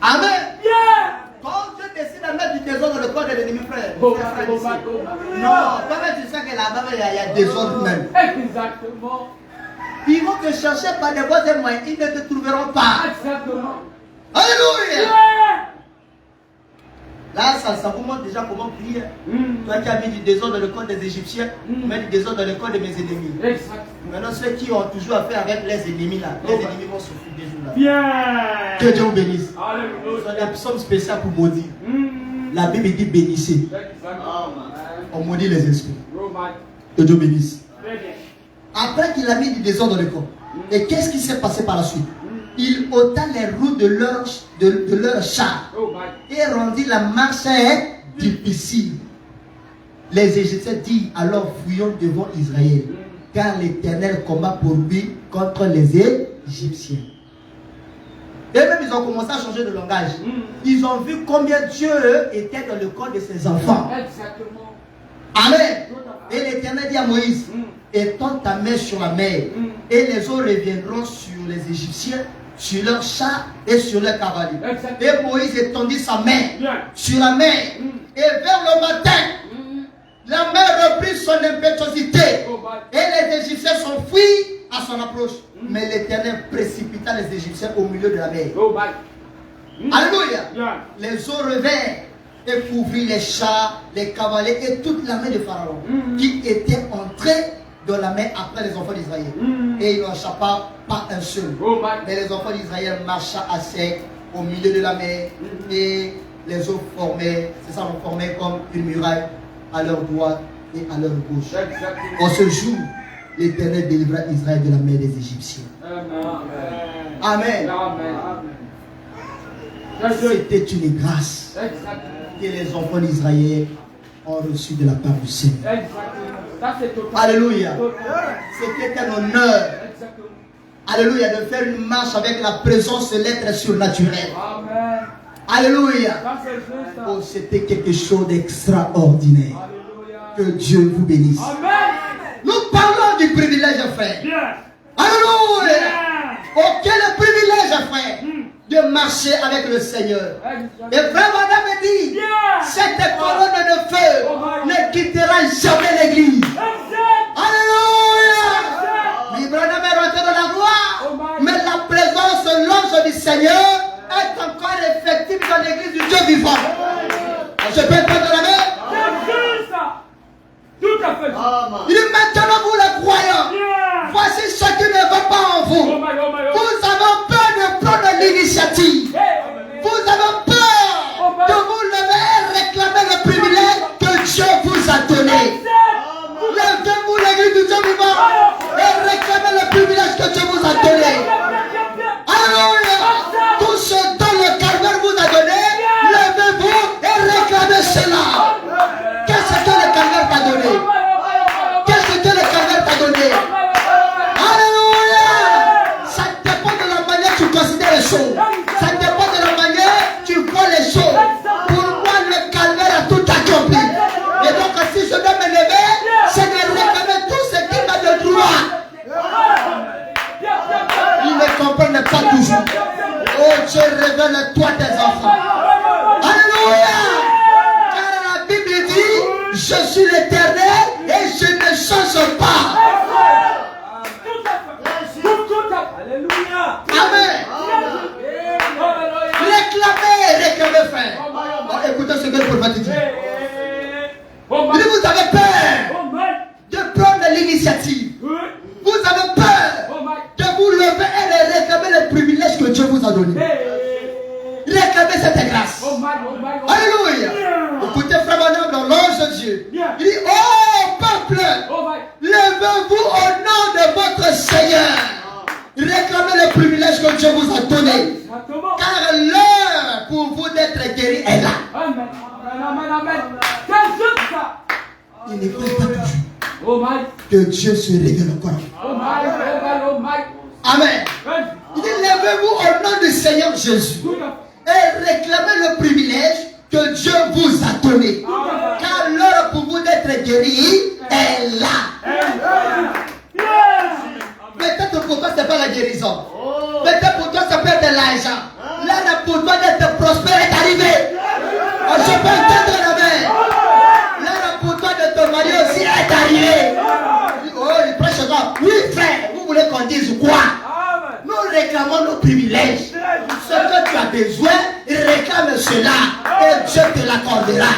Amen. Yeah. Quand Dieu décide de mettre du désordre dans le corps de l'ennemi, frère. Oh frère, my. frère, Oh ici. my. Oh my. Non, toi-même tu sais que là-bas il y a désordre même. Exactement. Ils vont te chercher par des voies et moyens, ils ne te trouveront pas. Exactement. Alléluia. Yeah. Là, ça vous montre déjà comment prier. Toi qui as mis du désordre dans le corps des Égyptiens, mets du désordre dans le corps de mes ennemis. Exact. Maintenant, ceux qui ont toujours affaire avec les ennemis là, les ennemis vont souffrir des jours là. Bien. Que Dieu vous bénisse. Ce Alléluia. sont des psaumes spéciaux pour maudire. La Bible dit bénissez. Exactement. On maudit les esprits. Oh my. Que Dieu bénisse. Très bien. Après qu'il a mis du désordre dans le corps, et qu'est-ce qui s'est passé par la suite? Il ôta les roues de leur char Oh my. et rendit la marche difficile. Les Égyptiens dirent alors fuyons devant Israël, car l'Éternel combat pour lui contre les Égyptiens. Et même ils ont commencé à changer de langage. Ils ont vu combien Dieu était dans le corps de ses enfants. Exactement. Amen. Et l'Éternel dit à Moïse, étends ta main sur la mer, et les eaux reviendront sur les Égyptiens, sur leurs chars et sur leurs cavaliers. Exactement. Et Moïse étendit sa main Bien. sur la mer, et vers le matin, la mer reprit son impétuosité, Oh my. et les Égyptiens s'enfuirent à son approche. Mais l'Éternel précipita les Égyptiens au milieu de la mer. Oh my. Alléluia. Bien. Les eaux revinrent et couvrirent les chars, les cavaliers et toute l'armée de Pharaon qui était entrée dans la mer après les enfants d'Israël. Et il n'en échappa pas un seul. Oh my. Mais les enfants d'Israël marchaient à sec au milieu de la mer et les eaux formaient, c'est ça, on formait comme une muraille à leur droite et à leur gauche. Exactement. En ce jour, l'Éternel délivra Israël de la mer des Égyptiens. Amen. Amen. Amen. C'était une grâce Exactement. que les enfants d'Israël ont reçu de la part du Seigneur. Exactement. Ça c'est total. Alléluia. Total. C'était un honneur. Exactement. Alléluia. De faire une marche avec la présence de l'être surnaturel. Amen. Alléluia. Ça c'est juste. Oh, c'était quelque chose d'extraordinaire. Alléluia. Que Dieu vous bénisse. Amen. Nous parlons du privilège, frère. Bien. Alléluia. Bien. Oh, quel privilège, frère, de marcher avec le Seigneur. Et frère, madame me dit, Bien. cette colonne de feu ne quittera jamais l'église. Exact. Alléluia. L'Ibrahim est rentré dans la gloire, mais la présence de l'ange du Seigneur est encore effective dans l'église du Dieu vivant. Je peux prendre la main. C'est juste. Tout à fait. Il est maintenant vous les croyants. Bien. Voici ce qui ne va pas en vous. Oh my, oh my, oh Vous avez peur de prendre l'initiative. my. Vous avez peur de vous lever et réclamer le privilège que Dieu vous a donné. Levez-vous l'église du Dieu vivant. Je suis l'Éternel et je ne change pas. Alléluia. Amen. Réclamez, frère. Bon, écoutez ce que le prophète dit. Il dit, vous avez peur de prendre l'initiative. Vous avez peur de vous lever et de réclamer les privilèges que Dieu vous a donnés. Réclamez cette grâce. Alléluia. Écoutez, frère Manon, dans l'ange de Dieu. Il dit, oh peuple, levez-vous au nom de votre Seigneur. Réclamez les privilèges que Dieu vous a donnés. Car l'heure pour vous d'être guéri est là. Amen. Il n'est pas toujours que Dieu se révèle encore. Amen. Il dit, levez-vous au nom du Seigneur Jésus et réclamez le privilège que Dieu vous a donné. Car l'heure pour vous d'être guéri est là. Peut-être pour toi, ce n'est pas la guérison. Peut-être pour toi, ça peut être l'argent. L'heure pour toi d'être prospère est arrivée. Oh, je peux entendre la main. L'heure pour toi de te marier aussi est arrivée. Oh, il prêche encore. Oui, frère, vous voulez qu'on dise quoi? Nous réclamons nos privilèges. Ce que tu as besoin, réclame cela et Dieu te l'accordera.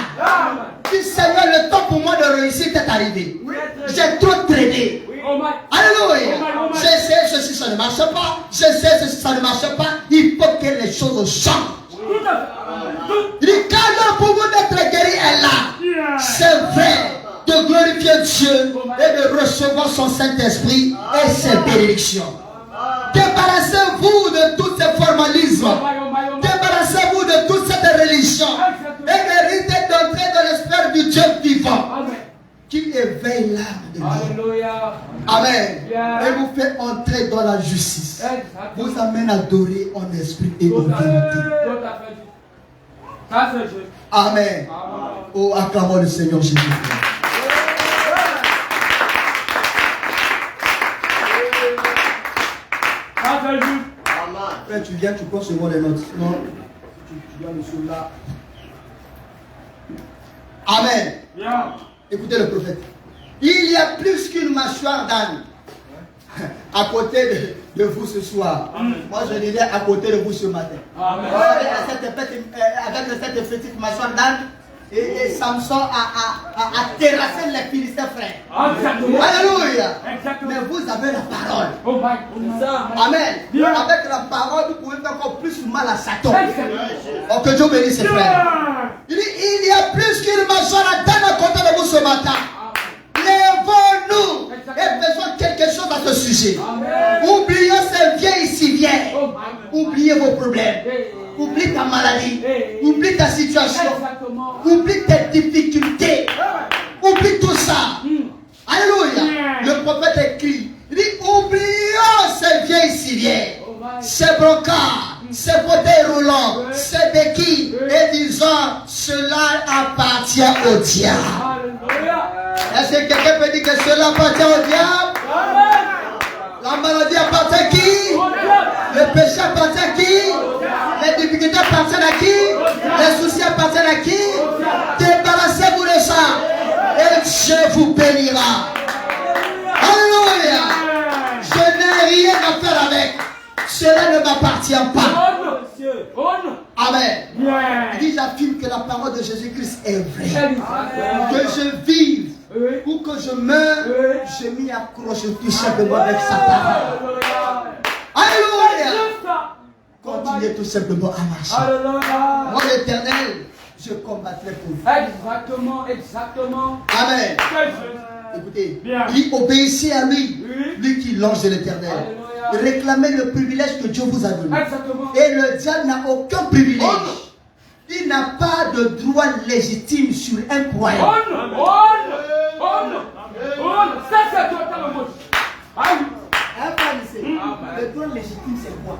Dis, Seigneur, le temps pour moi de réussir est arrivé. J'ai trop traîné. Alléluia. J'essaie ceci, ça ne marche pas. J'essaie ceci, ça ne marche pas. Il faut que les choses changent. Il dit, quand l'heure pour vous d'être guéri est là, c'est vrai de glorifier Dieu et de recevoir son Saint-Esprit et ses bénédictions. Débarrassez-vous de tous ces formalismes. Débarrassez-vous de toute cette religion. Et méritez d'entrer dans l'esprit du Dieu vivant. Qui éveille l'âme de Dieu. Amen. Et vous fait entrer dans la justice. Vous amène à adorer en esprit et en vérité. Amen. Oh, acclamons le Seigneur Jésus. Frère, tu viens, tu prends seulement les notes. Sinon, tu viens le sur là. Amen. Écoutez le prophète. Il y a plus qu'une mâchoire d'âne à côté de vous ce soir. Moi, je dirais à côté de vous ce matin. Avec cette petite mâchoire d'âne, et Samson a terrassé les Philistins, frère. Alléluia. Mais vous avez la parole. Amen. Avec la parole, vous pouvez faire encore plus mal à Satan. Oh, que Dieu bénisse ses frères. Il dit, il y a plus qu'une mâchoire d'âne à côté de vous ce matin. Lèvons-nous et faisons quelque chose à ce sujet. Oublions ces vieilles ici vieilles. Oubliez vos problèmes. Oublie ta maladie. Oublie ta situation. Oublie tes difficultés. Oublie tout ça. Alléluia. Le prophète écrit. Il dit, oublions ces vieilles ici vieilles. Ces brancards, ces fauteuils roulants, ces béquilles. Et disons, cela appartient au diable. Est-ce que quelqu'un peut dire que cela appartient au diable? La maladie appartient à qui? Le péché appartient à qui? Les difficultés appartiennent à qui? Les soucis appartiennent à qui? Débarrassez-vous de ça et Dieu vous bénira. Alléluia. Je n'ai rien à faire avec. Cela ne m'appartient pas. Amen. Il dit, j'affirme que la parole de Jésus-Christ est vraie. Que je vive ou que je meure, je m'y accroche tout simplement avec sa parole. Alléluia. Continuez tout simplement à marcher. Moi, l'Éternel, je combattrai pour vous. Exactement. Amen. Écoutez, il obéissait à lui, lui qui l'ange de l'Éternel. Réclamez le privilège que Dieu vous a donné. Et le diable n'a aucun privilège. Il n'a pas de droit légitime sur un croyant. Ça, c'est totalement Le droit légitime, c'est quoi?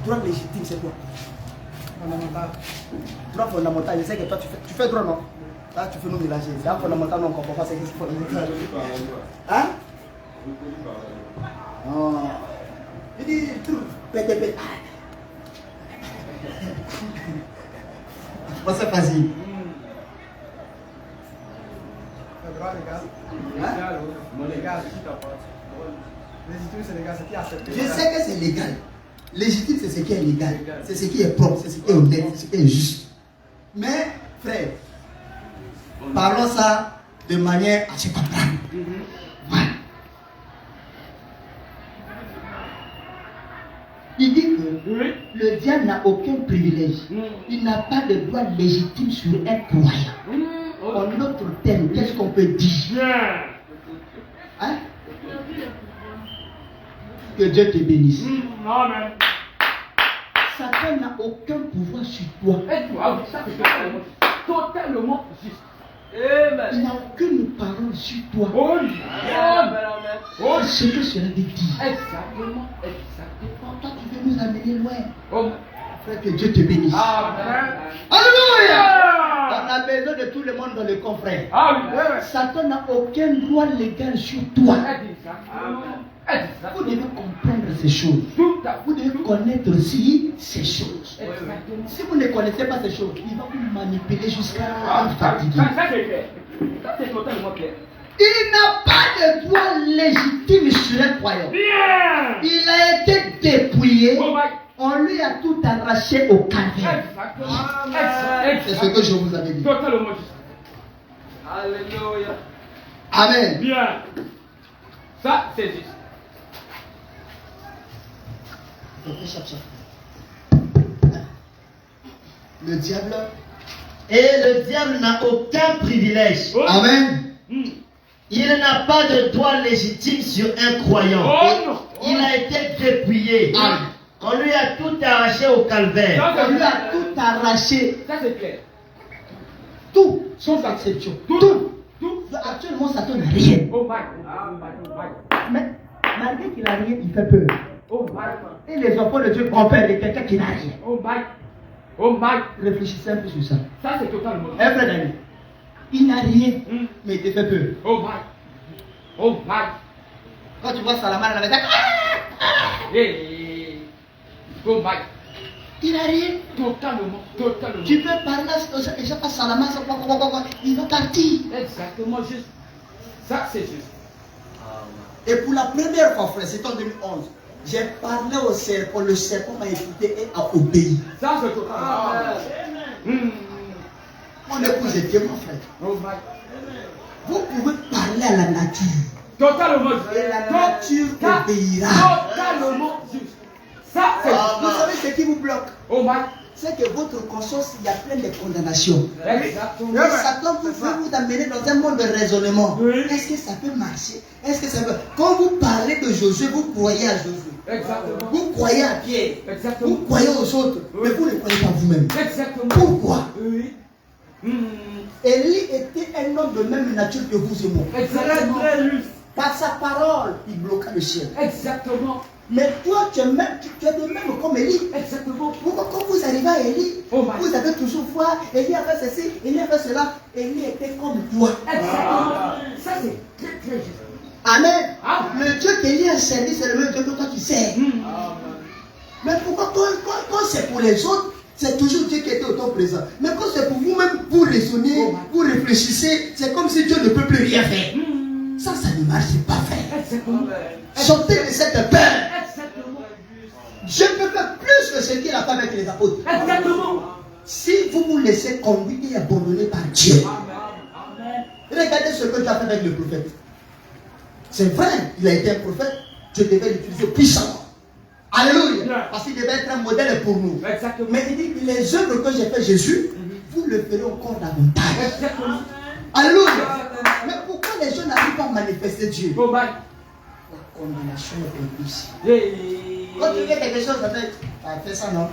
Droit légitime, c'est quoi? Fondamental. Droit fondamental, je sais que toi tu fais droit, non? Là tu fais nous mélanger. C'est un fondamental, non, on ne comprend pas ce que c'est fondamental. Hein? Il dit, Bon, c'est facile. Le droit légal. Hein? Légal. Légitime, c'est légal, c'est qui accepte. Je sais que c'est légal. Légitime, c'est ce qui est légal. C'est ce qui est propre, c'est ce qui est honnête, c'est ce qui est juste. Mais, frère, parlons ça de manière à se comprendre. Voilà. Il dit que le diable n'a aucun privilège. Il n'a pas de droit légitime sur un croyant. En autre terme, qu'est-ce qu'on peut dire? Hein? Que Dieu te bénisse. Amen. Satan n'a aucun pouvoir sur toi. Ça, c'est totalement juste. Il n'a aucune parole sur toi. Oh, Oh, ce que cela veut dire. exactement. Toi, tu veux nous amener loin. Oh, Frère, que Dieu te bénisse. amen. Alléluia! On a besoin de tout le monde dans le confrère. Ah oui. Satan n'a aucun droit légal sur toi. Exactement. Vous devez comprendre ces choses. Tout à Vous devez connaître aussi ces choses. Exactement. Si vous ne connaissez pas ces choses, il va vous manipuler jusqu'à vous Ça, fatiguer. ça c'est clair. Ça c'est totalement clair. Il n'a pas de droit légitime sur un croyant. Bien. Il a été dépouillé. Oh my. On lui a tout arraché au calvaire. Exactement. C'est ce que je vous avais dit. Totalement juste. Alléluia. Amen. Bien. Ça c'est juste. Le diable. Et le diable n'a aucun privilège. Oh. Amen. Il n'a pas de droit légitime sur un croyant. Oh non. Il a été dépouillé. Amen. On lui a tout arraché au calvaire. Ça On lui a c'est tout arraché. Ça c'est clair. Tout, sans exception. Tout. Tout. Tout. Actuellement, Satan n'a rien. Oh my. Oh my. Oh my. Mais malgré qu'il n'a rien, il fait peur. Oh my. Et les enfants de Dieu ont peur de quelqu'un qui n'a rien. Oh my. Oh my. Réfléchissez un peu sur ça. Ça c'est totalement juste. Un frère d'ami, il n'a rien, mais il te fait peur. Oh my. Oh my. Quand tu vois Salaman à la maison, Hey. Oh my. il n'a rien. Totalement. Tu peux parler à je sais pas Salaman, il va partir. Exactement juste. Ça c'est juste. Et pour la première fois, frère, c'est en 2011, j'ai parlé au serpent, le serpent m'a écouté et a obéi. Ça c'est totalement. Mon épouse est mon frère. Oh my. Vous pouvez parler à la nature. Totalement juste. Et la nature obéira. Totalement juste. Ça c'est Vous juste. savez ce qui vous bloque? Oh my. C'est que votre conscience, il y a plein de condamnations. Exactement. Mais Satan veut vous amener dans un monde de raisonnement. Oui. Est-ce que ça peut marcher? Est-ce que ça peut... Quand vous parlez de Josué, vous croyez à Josué. Exactement. Vous croyez à Pierre. Exactement. Vous croyez aux autres. Mais vous ne croyez pas vous-même. Exactement. Pourquoi? Oui. Élie était un homme de même nature que vous et moi. Exactement. Par sa parole, il bloqua le ciel. Exactement. Mais toi, tu es de même comme Élie. Exactement. Pourquoi quand vous arrivez à Élie, Oh my. vous avez toujours foi, Élie a fait ceci, Élie a fait cela. Élie était comme toi. Exactement. Ça c'est très très juste. Amen. Ah. Le Dieu qu'Élie a servi, c'est le même Dieu que toi tu sers. Mais pourquoi quand c'est pour les autres, c'est toujours Dieu qui était autant présent. Mais quand c'est pour vous-même, vous raisonnez, vous réfléchissez, c'est comme si Dieu ne peut plus rien faire. Ça ne marche pas, frère. Exactement. Sortez de cette peur. Exactement. Dieu peut faire plus que ce qu'il a fait avec les apôtres. Exactement. Si vous vous laissez conduire et abandonner par Dieu. Regardez ce que Dieu a fait avec le prophète. C'est vrai, il a été un prophète. Dieu devait l'utiliser puissamment. Alléluia. Parce qu'il devait être un modèle pour nous. Exactement. Mais il dit, les œuvres que j'ai fait Jésus, vous le ferez encore davantage. Exactement. Alléluia. Mais pourquoi les gens n'arrivent pas à manifester Dieu? Oh my. La condamnation est plus. Hey. Quand tu fais quelque chose, ça fait ça, non?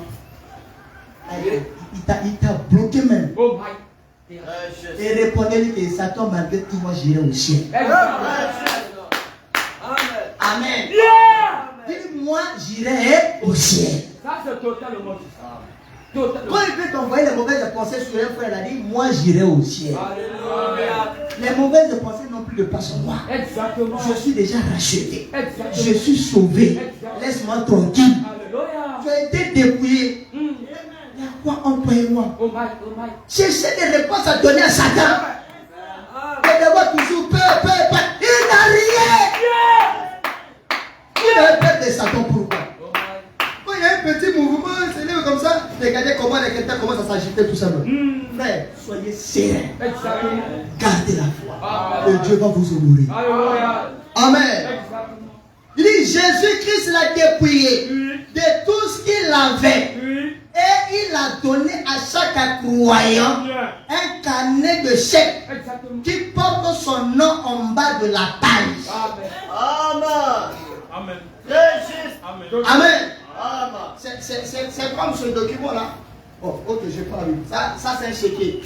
Il t'a bloqué même. Oh my. Et répondez-lui que Satan, malgré tout, moi j'irai au ciel. Amen. Yeah. Dis-moi, j'irai au ciel. Ça c'est totalement juste. Totalement. Quand il peut t'envoyer les mauvaises pensées sur un frère, il a dit, moi j'irai au ciel. Alléluia. Les mauvaises pensées n'ont plus de place sur moi. Exactement. Je suis déjà racheté. Exactement. Je suis sauvé. Laisse-moi tranquille. Alléluia. Tu as été dépouillé. toi et moi. Oh my, oh my. Cherchez des réponses à donner à Satan. Et de voir toujours peur. Il n'a rien. Il a peur de Satan, pourquoi? Quand il y a un petit mouvement, il se lève comme ça, regardez comment les chrétiens commencent à s'agiter tout simplement. Frère, soyez serein. Gardez la foi. Et Dieu va vous honorer. Amen. Il dit Jésus-Christ l'a dépouillé de tout ce qu'il avait. Et il a donné à chaque croyant un carnet de chèques qui porte son nom en bas de la page. Amen. Amen. C'est comme ce document-là. Bon, ok, je prends la Bible. Ça c'est un chéquier.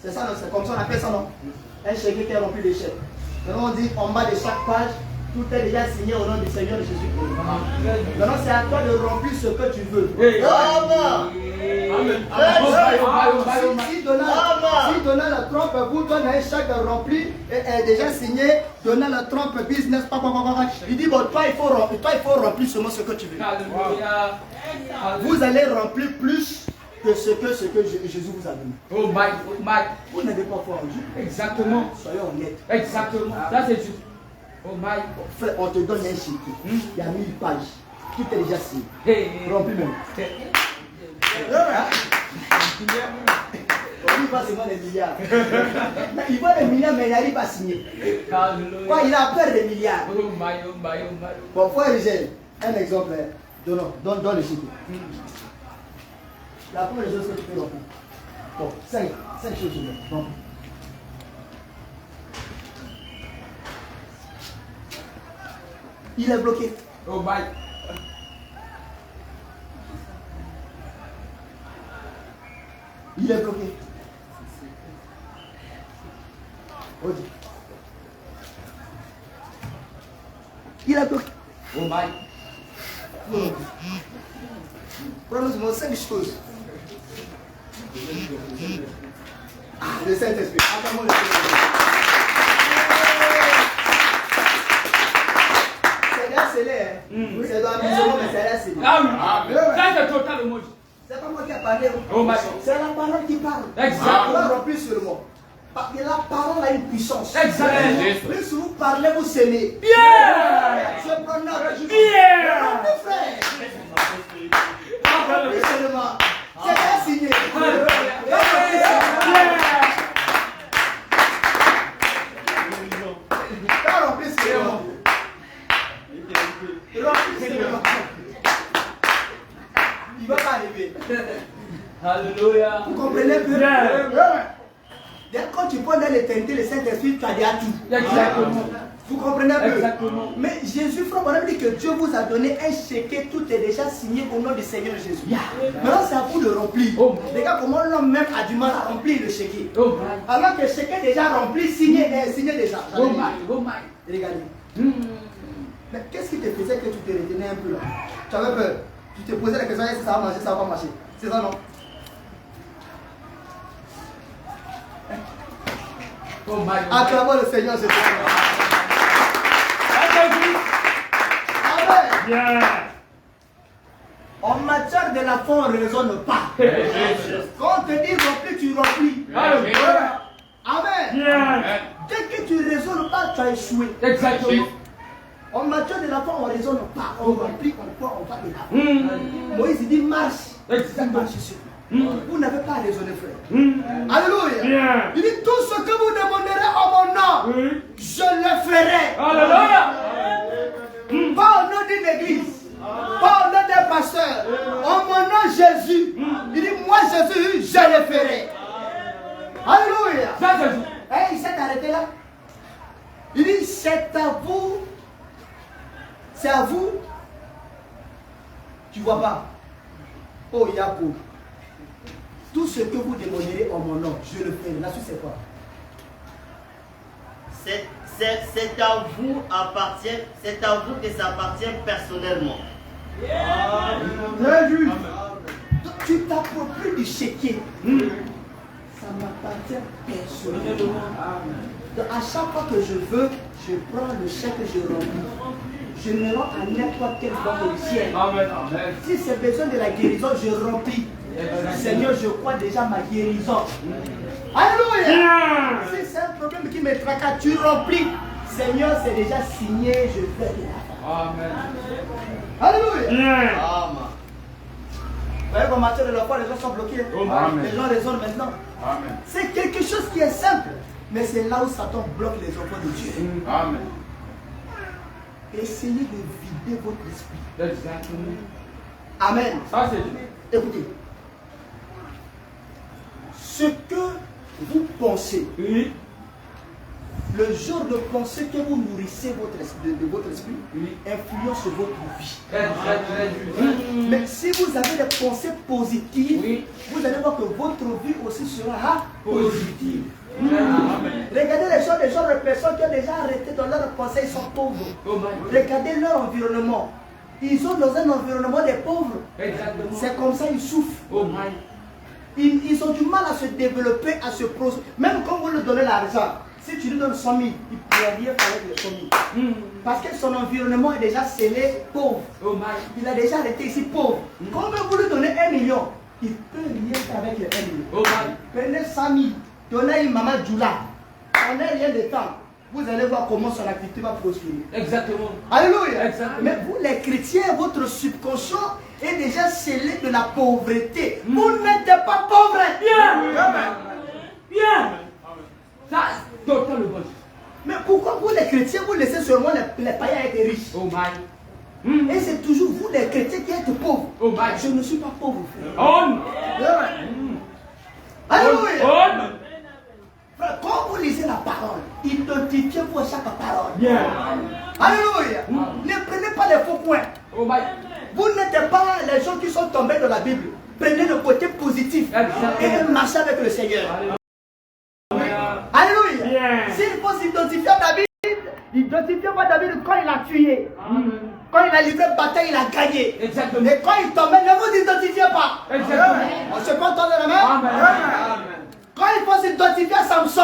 C'est ça, c'est comme ça on appelle ça, non? Un chéquier qui est rempli de chèques. Maintenant, on dit en bas de chaque page, tout est déjà signé au nom du Seigneur de Jésus-Christ. Maintenant, c'est à toi de remplir ce que tu veux. Amen. Si Donald Trump vous donne un chèque rempli et déjà signé, Donald Trump business, il dit bon, toi il faut remplir seulement ce que tu veux. Vous allez remplir plus que ce que Jésus vous a donné. Oh my, oh my. Vous n'avez pas foi en Dieu. Exactement. Soyons honnêtes. Exactement. Ça c'est juste. Oh my. Frère, on te donne un chéquier. Il y a 1000 pages. Tout est déjà signé. Rempli même. Il va seulement des milliards. Il voit des milliards, mais il n'arrive pas à signer. Quoi, il a peur des milliards. Oh my, oh my, oh my. Bon, frère Rigel, un exemple. Donne le chéquier. La première chose que tu peux remplir. Bon, 5 choses. Bon. Il est bloqué. Oh my. Il est bloqué. Odi. Il est bloqué. Oh my. Prononce-moi 5 choses. Le Saint-Esprit. Attends-moi le Saint-Esprit. C'est bien scellé, hein? C'est dans l'amusement, mais c'est bien scellé. Ah oui. Ça c'est total au monde. C'est pas moi qui ai parlé. Oh my. C'est la parole qui parle. Exactement. On va remplir seulement. Parce que la parole a une puissance. Exactement. Plus vous parlez, vous scellez. Bien. Je prononce. Bien. Remplis, frère. Remplis seulement. C'est bien signé. Il va pas arriver. Alléluia. Vous comprenez que quand tu prends dans l'éternité, le Saint-Esprit, tu as déjà tout. Exactement. Vous comprenez un peu? Exactement. Mais Jésus, frère, on a dit que Dieu vous a donné un chéquier, tout est déjà signé au nom du Seigneur Jésus. Maintenant, c'est à vous de remplir. Oh. Regarde comment l'homme même a du mal à remplir le chéquier. Oh my. Alors que le chéquier est déjà rempli, signé déjà. Oh my. Oh my. Regardez. Mais qu'est-ce qui te faisait que tu te retenais un peu là? Tu avais peur. Tu te posais la question, est-ce que ça va marcher, ça va pas marcher? C'est ça, non? Oh my. Acclamons le Seigneur, c'est tout. Amen. Bien. En matière de la foi, on ne raisonne pas. Quand on te dit remplis, tu remplis. Amen. Bien. Dès que tu ne raisonnes pas, tu as échoué. Exactement. En matière de la foi, on ne raisonne pas. On remplit, on croit, on va de la foi. Moïse il dit marche. Exactement. Marche sur. Vous n'avez pas raisonné, frère. Alléluia. Bien. Il dit tout ce que vous demanderez en mon nom, je le ferai. Alléluia. Pas au nom d'une église, pas au nom d'un pasteur, en mon nom Jésus. Il dit moi Jésus, je le ferai. Alléluia. Ça c'est juste. Et il s'est arrêté là. Il dit c'est à vous. C'est à vous. Tu vois pas. Oh Yacoub. Tout ce que vous demanderez en mon nom, je le ferai. La suite c'est quoi? C'est à vous que ça appartient personnellement. Très juste. Tu t'appropries du chéquier. Ça m'appartient personnellement. Donc, à chaque fois que je veux, je prends le chèque et je remplis. Je me rends à n'importe quelle banque du ciel. Amen. Amen. Si c'est besoin de la guérison, je remplis. Seigneur, je crois déjà ma guérison. Alléluia. Si c'est un problème qui me tracasse, tu remplis. Seigneur, c'est déjà signé, je fais la Amen. Alléluia. Vous voyez qu'en matière de la foi, les gens sont bloqués. Amen. Les gens raisonnent maintenant. Amen. C'est quelque chose qui est simple. Mais c'est là où Satan bloque les enfants de Dieu. Amen. Essayez de vider votre esprit. Exactement. Amen. Ça, c'est Écoutez. Ce que vous pensez, oui. le genre de pensée que vous nourrissez de votre esprit, Oui. influence votre vie. Exactement. Mais si vous avez des pensées positives, Oui. vous allez voir que votre vie aussi sera positive. Amen. Regardez les gens de personnes qui ont déjà arrêté dans leur pensée, ils sont pauvres. Oh my. Regardez leur environnement. Ils sont dans un environnement des pauvres. Exactement. C'est comme ça ils souffrent. Oh my. Ils ont du mal à se développer, à se produire. Même quand vous leur donnez l'argent, si tu lui donnes 100 000, il ne peut rien faire avec les 100 000. Parce que son environnement est déjà scellé pauvre. Oh my. Il a déjà arrêté ici pauvre. Quand vous lui donnez 1 million, il ne peut rien faire avec les 1 million. Oh my. Prenez 100 000, donnez à une maman Djoula. Prenez rien de temps. Vous allez voir comment son activité va prospérer. Exactement. Alléluia. Exactement. Mais vous les chrétiens, votre subconscient est déjà scellé de la pauvreté. Vous n'êtes pas pauvres. Bien. Ça, totalement bon. Mais pourquoi vous les chrétiens, vous laissez seulement les païens être riches? Oh my. Et c'est toujours vous les chrétiens qui êtes pauvres. Oh my. Je ne suis pas pauvre, frère. On. Alléluia. On. Frère, quand vous lisez la parole, identifiez-vous à chaque parole. Bien. Alléluia. Ne prenez pas les faux points. Oh my. Vous n'êtes pas les gens qui sont tombés dans la Bible. Prenez le côté positif et marchez avec le Seigneur. Alléluia. Bien. S'il faut s'identifier à David, identifiez-vous à David quand il a tué. Quand il a livré bataille, il a gagné. Exactement. Et quand il tombait, ne vous identifiez pas. Exactement. On se peut entendre la main. Amen. Quand il faut s'identifier à Samson,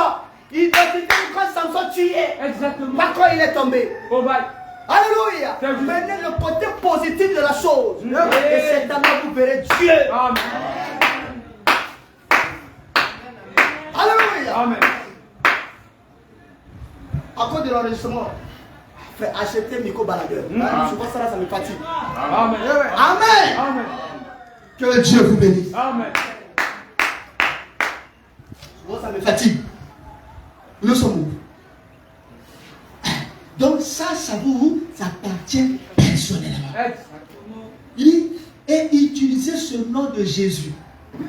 identifiez-vous quand Samson tuait. Exactement. Pas quand il est tombé. Oh my. Alléluia. C'est juste. Prenez le côté positif de la chose. Et c'est là que vous verrez Dieu. Amen. Alléluia. Amen. À cause de l'enregistrement, frère, achetez micro baladeur. Je vois ça là, ça me fatigue. Amen. Amen. Amen. Que Dieu vous bénisse. Amen. Moi, ça me fatigue. Nous sommes où? Donc ça vous appartient personnellement. Exactement. Il dit, et utilisez ce nom de Jésus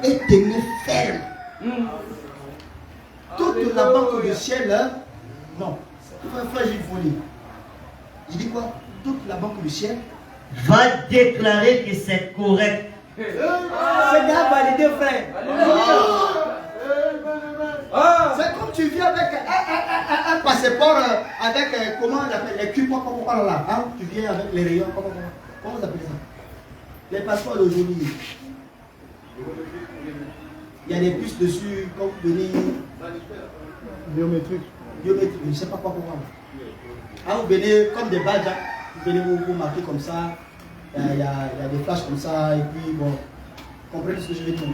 et tenez ferme. Toute la banque du ciel, hein? Non, frère, j'ai volé. Il dit quoi? Toute la banque du ciel Va déclarer que c'est correct. c'est bien validé, frère. C'est comme tu viens avec un passeport avec comment on appelle les cubes, là, hein? Tu viens avec les rayons, comment vous appelez ça? Les passeports d'aujourd'hui. Il y a des puces dessus, quand vous venez. Biométrique. Biométrique, je ne sais pas quoi pour moi. Ah, vous venez comme des badges, hein? Vous venez vous marquer comme ça. Il y a des flashs comme ça, et puis bon, comprenez ce que je veux dire.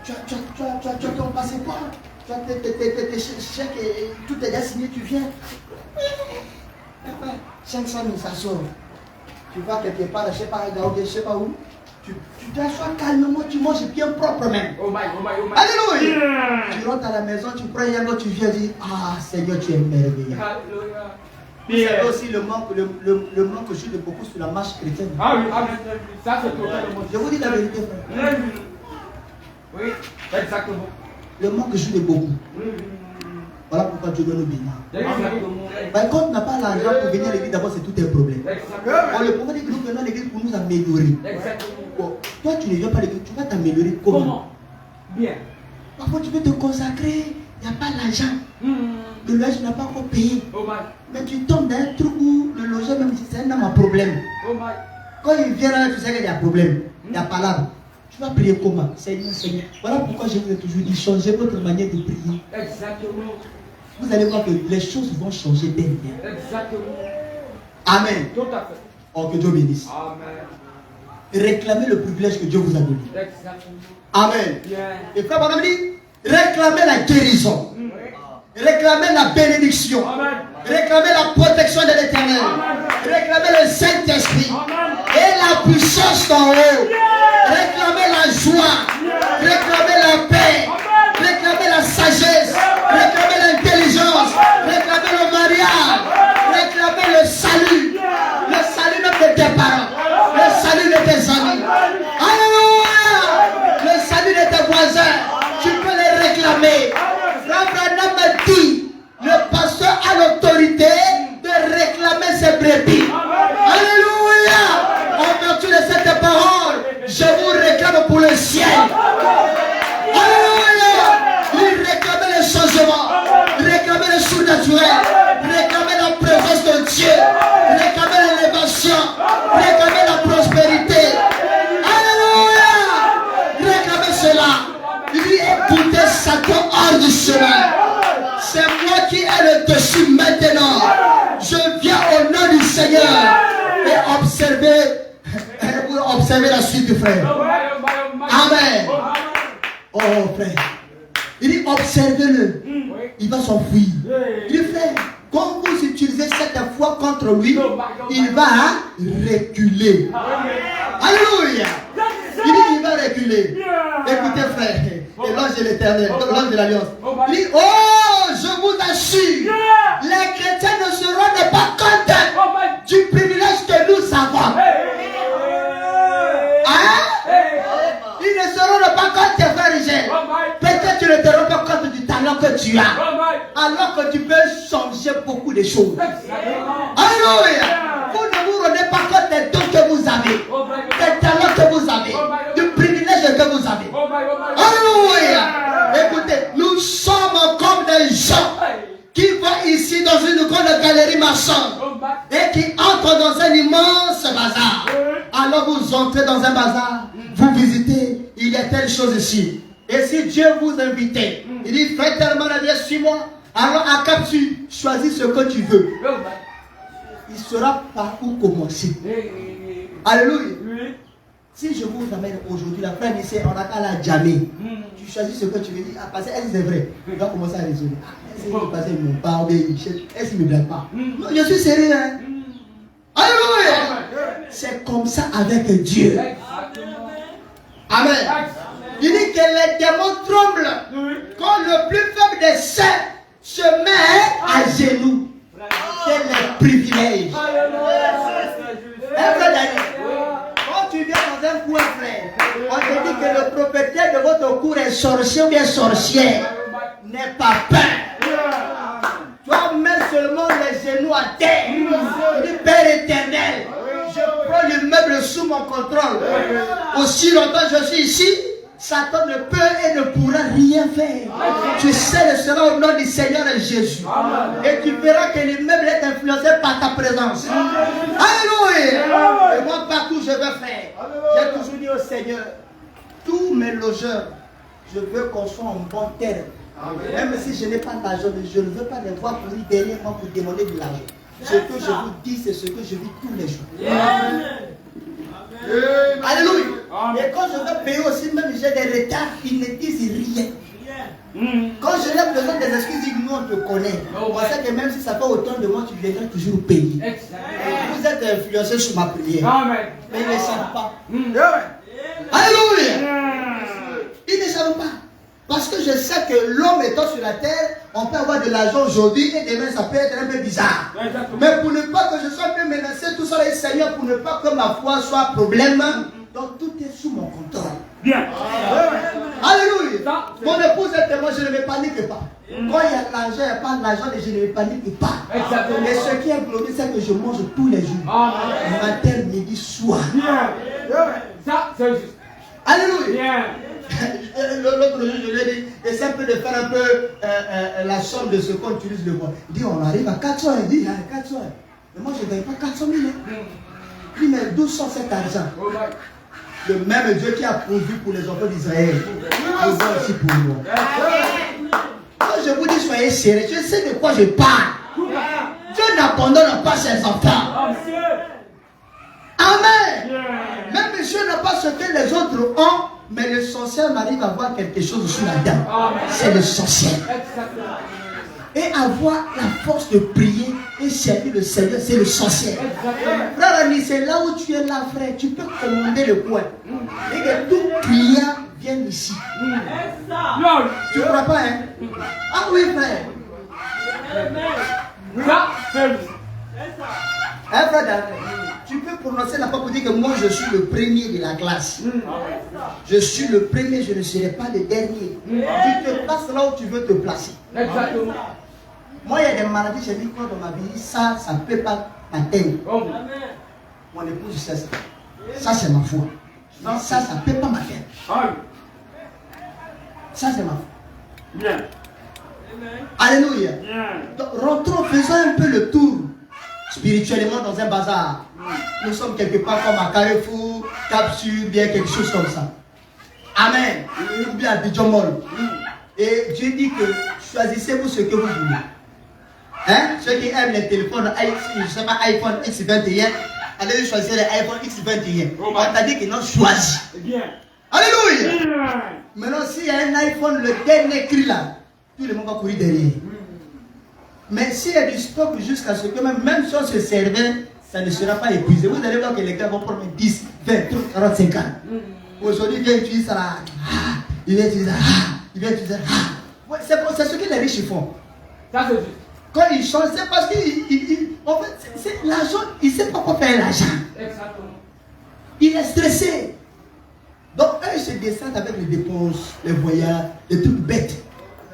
Tu as ton passeport, tu as tes chèques, et tout est déjà signé, tu viens. 500 000, ça sort. Tu vas quelque part, je ne sais pas, je ne sais pas où. Tu t'assois calmement, tu manges bien propre même. Oh my. Oh my. Oh my. Alléluia. Tu rentres à la maison, tu prends un tu viens dire, ah Seigneur, tu es merveilleux. Alléluia. Vous savez aussi le manque que joue de beaucoup sur la marche chrétienne. Ah oui, amen. Ça c'est totalement. Je vous dis la vérité, frère. Oui, exactement. Le manque joue de beaucoup. Voilà pourquoi Dieu doit nous bénir. Exactement. Quand on n'a pas l'argent pour venir à l'église, d'abord c'est tout un problème. Exactement. Le problème est que nous venons à l'église pour nous améliorer. Exactement. Bon, toi tu ne viens pas à l'église, tu vas t'améliorer comment? Comment? Bien. Parfois tu veux te consacrer, il n'y a pas l'argent. Le loyer n'a pas encore payé. Oh my. Mais tu tombes dans un truc où le logeur même dit c'est un homme à problème. Oh my. Quand il vient là, tu sais qu'il y a problème. Il n'y a pas là. Tu vas prier comment? Seigneur, Seigneur. Voilà pourquoi je vous ai toujours dit, changez votre manière de prier. Exactement. Vous allez voir que les choses vont changer derrière. Exactement. Amen. Tout à fait. Oh, que Dieu bénisse. Amen. réclamez le privilège que Dieu vous a donné. Exactement. Amen. Bien. Et frère Bonhomme dit, réclamez la guérison. Réclamez la bénédiction. Amen. Réclamez la protection de l'Éternel. Réclamez le Saint-Esprit. Et la puissance d'en haut. Réclamez la joie. Réclamez la paix. Réclamez la sagesse. Réclamez l'intelligence. Réclamez le mariage. Réclamez le salut. Le salut même de tes parents. Le salut de tes amis. Alléluia. Le salut de tes voisins. Tu peux les réclamer. Abraham me dit, le pasteur a l'autorité de réclamer ses brebis. Alléluia. En vertu de cette parole, je vous réclame pour le ciel. Alléluia. Il réclamait le changement, réclamait le surnaturel, réclamait la présence de Dieu, réclamait l'élévation, réclamait la prospérité. Alléluia. Réclamait cela. Il dit, écoutez Satan hors du chemin. C'est moi qui ai le dessus maintenant. Je viens au nom du Seigneur. Et observez la suite du frère. Amen. Oh frère. Il dit observez-le. Il va s'enfuir. Il dit frère, quand vous utilisez cette foi contre lui, il va reculer. Alléluia. Il dit il va reculer. Écoutez frère, et l'ange de l'Éternel, l'ange de l'Alliance. Il dit oh je vous assure, les chrétiens ne se rendent pas compte du privilège que nous avons. Hein? Ils ne se rendent pas compte, frère Rigel. Peut-être tu ne te rends pas compte du talent que tu as. Alors que tu peux changer beaucoup de choses. Alléluia. Vous ne vous rendez pas compte des dons que vous avez, des talents que vous avez, du privilège que vous avez. Alléluia. Écoutez, nous sommes comme des gens qui vont ici dans une grande galerie marchande et qui entrent dans un immense bazar. Alors vous entrez dans un bazar, vous visitez, il y a telle chose ici. Et si Dieu vous invitait, il dit fais tellement la vie, suis-moi. Alors à Cap, tu choisis ce que tu veux. Il saura par où commencer. Alléluia. Si je vous amène aujourd'hui, la frère ici, on a qu'à la jammer. Tu choisis ce que tu veux dire. Ah, parce que est-ce que c'est vrai? Il va commencer à raisonner. Est-ce qu'ils ne m'ont pas obéi? Est-ce qu'ils ne me blaguent pas? Non, je suis sérieux. Hein? Alléluia. C'est comme ça avec Dieu. Amen. Il dit que les démons tremblent quand le plus faible des saints se met à genoux. C'est le privilège. Quand tu viens dans un coin, frère, on te dit que le propriétaire de votre cour est sorcier ou bien sorcière. N'aie pas peur. Toi, mets seulement les genoux à terre. Il dit, Père éternel, je prends l'immeuble sous mon contrôle. Aussi longtemps que je suis ici, Satan ne peut et ne pourra rien faire. Tu sais, ce sera au nom du Seigneur Jésus. Et tu verras que l'immeuble est influencé par ta présence. Alléluia. Et moi, partout je vais faire, j'ai toujours dit au Seigneur, tous mes logeurs, je veux qu'on soit en bon terme. Même si je n'ai pas d'argent, je ne veux pas les voir venir derrière moi pour demander de l'argent. Ce que je vous dis, c'est ce que je vis tous les jours. Alléluia. Et quand je veux payer aussi, même j'ai des retards, ils ne disent rien. Quand je n'ai besoin des excuses, ils disent nous on te connaît. On sait que même si ça fait autant de mois, tu viendras toujours payer. Vous êtes influencé sur ma prière. Mais ils ne savent pas. Alléluia. Ils ne savent pas. Parce que je sais que l'homme étant sur la terre, on peut avoir de l'argent aujourd'hui et demain ça peut être un peu bizarre. Mais pour ne pas que je sois plus menacé, tout ça, les Seigneur, pour ne pas que ma foi soit problème, donc tout est sous mon contrôle. Bien. Alléluia. Mon épouse est témoin, je ne me panique pas. Quand il y a de l'argent, il n'y a pas d'argent, je ne me panique pas. Mais ce qui est glorieux, c'est que je mange tous les jours. Matin, midi, soir. Ça, c'est juste. Alléluia. L'autre jour, je lui ai dit, essaie un peu de faire un peu la somme de ce qu'on utilise le bois. Il dit, on arrive à 400. Il dit, 400. Mais moi, je ne gagne pas 400 000. Il dit, mais d'où sort cet argent? Le même Dieu qui a pourvu pour les enfants d'Israël, il va aussi pour moi. Quand je vous dis, soyez sérieux, je sais de quoi je parle. Dieu n'abandonne pas ses enfants. Amen. Même monsieur n'a pas ce que les autres ont, mais le sorcier arrive à avoir quelque chose sur la dame. C'est le sorcier. Et avoir la force de prier et servir le Seigneur, c'est le sorcier. Frère ami, c'est là où tu es là, frère. Tu peux commander le coin. Et que tout client vienne ici. Tu ne crois pas, hein? Ah oui, frère. Hein, frère, tu peux prononcer la parole pour dire que moi je suis le premier de la classe. Je suis le premier, je ne serai pas le dernier. Tu te places là où tu veux te placer. Exactement. Moi, il y a des maladies, j'ai dit quoi dans ma vie, ça ne peut pas m'atteindre. Mon épouse sait ça. Ça, c'est ma foi. Ça ne peut pas m'atteindre. Ça, c'est ma foi. Bien. Alléluia. Bien. Donc, rentrons, faisons un peu le tour spirituellement dans un bazar. Nous sommes quelque part comme à Carrefour, Capsule, bien quelque chose comme ça. Amen. Ou bien à Bidjon Mall. Et Dieu dit que choisissez-vous ce que vous voulez. Hein? Ceux qui aiment les téléphones, je ne sais pas, iPhone X21, allez choisir les iPhone X21. On t'a dit qu'ils n'ont choisi. Bien. Alléluia. Bien. Maintenant, s'il y a un iPhone, le dernier cri là, tout le monde va courir derrière. Mais s'il y a du stock jusqu'à ce que même si on se servait, ça ne sera pas épuisé. Vous allez voir que les gars vont prendre 10, 20, 30, 40, 50. Aujourd'hui, il vient utiliser ça là. Il vient utiliser ça. Il vient utiliser ça. Ouais, c'est ce que les riches font. Ça, c'est juste. Quand ils changent, c'est parce qu'en fait, c'est l'argent, il ne sait pas quoi faire l'argent. Exactement. Il est stressé. Donc, eux, ils se descendent avec les dépenses, les voyages, les trucs bêtes.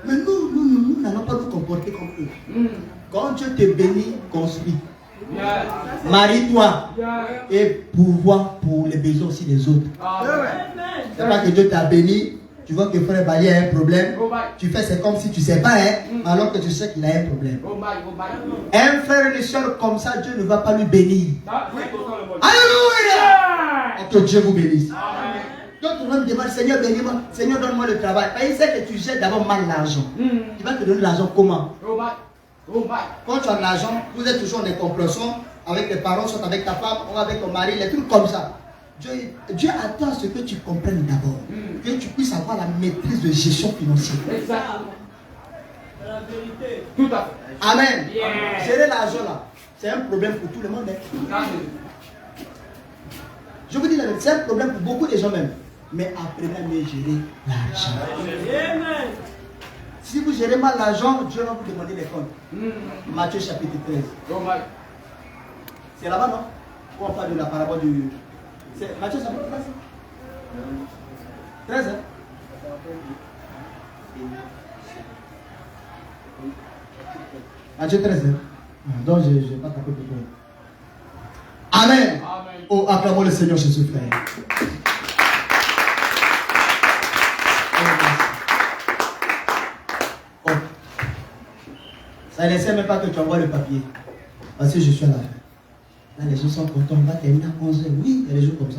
Mais nous n'allons pas nous comporter comme eux. Quand Dieu te bénit, construis. Marie-toi et pourvois pour les besoins aussi des autres. C'est pas que Dieu t'a béni, tu vois que frère Bali a un problème, tu fais c'est comme si tu ne sais pas, hein, alors que tu sais qu'il a un problème. Un frère et une soeur comme ça, Dieu ne va pas lui bénir. Alléluia! Que Dieu vous bénisse. D'autres vont me demander, Seigneur, bénis-moi, Seigneur, donne-moi le travail. Il sait que tu gères d'abord mal l'argent. Il va te donner l'argent comment? Quand tu as de l'argent, vous êtes toujours en incompréhension avec tes parents, soit avec ta femme, ou avec ton mari, les trucs comme ça. Dieu attend ce que tu comprennes d'abord. Que tu puisses avoir la maîtrise de gestion financière. Exactement. La vérité. Tout à fait. Amen. Gérer l'argent là, c'est un problème pour tout le monde. Hein. Je vous dis la vérité, c'est un problème pour beaucoup de gens même. Mais apprenez à mieux gérer l'argent. Si vous gérez mal l'argent, Dieu va vous demander les comptes. Matthieu chapitre 13. C'est là-bas, non? Où on parle de la parabole du... C'est Matthieu chapitre 13? 13, hein? Matthieu 13, hein? Donc, je n'ai pas tapé pour toi. Amen. Amen. Oh, acclamons le Seigneur Jésus, frère. Oh. Ça ne laissait même pas que tu envoies le papier. Parce que je suis à la fin. Là, les gens sont contents. On va terminer à 11h. Oui, il y a des jours comme ça.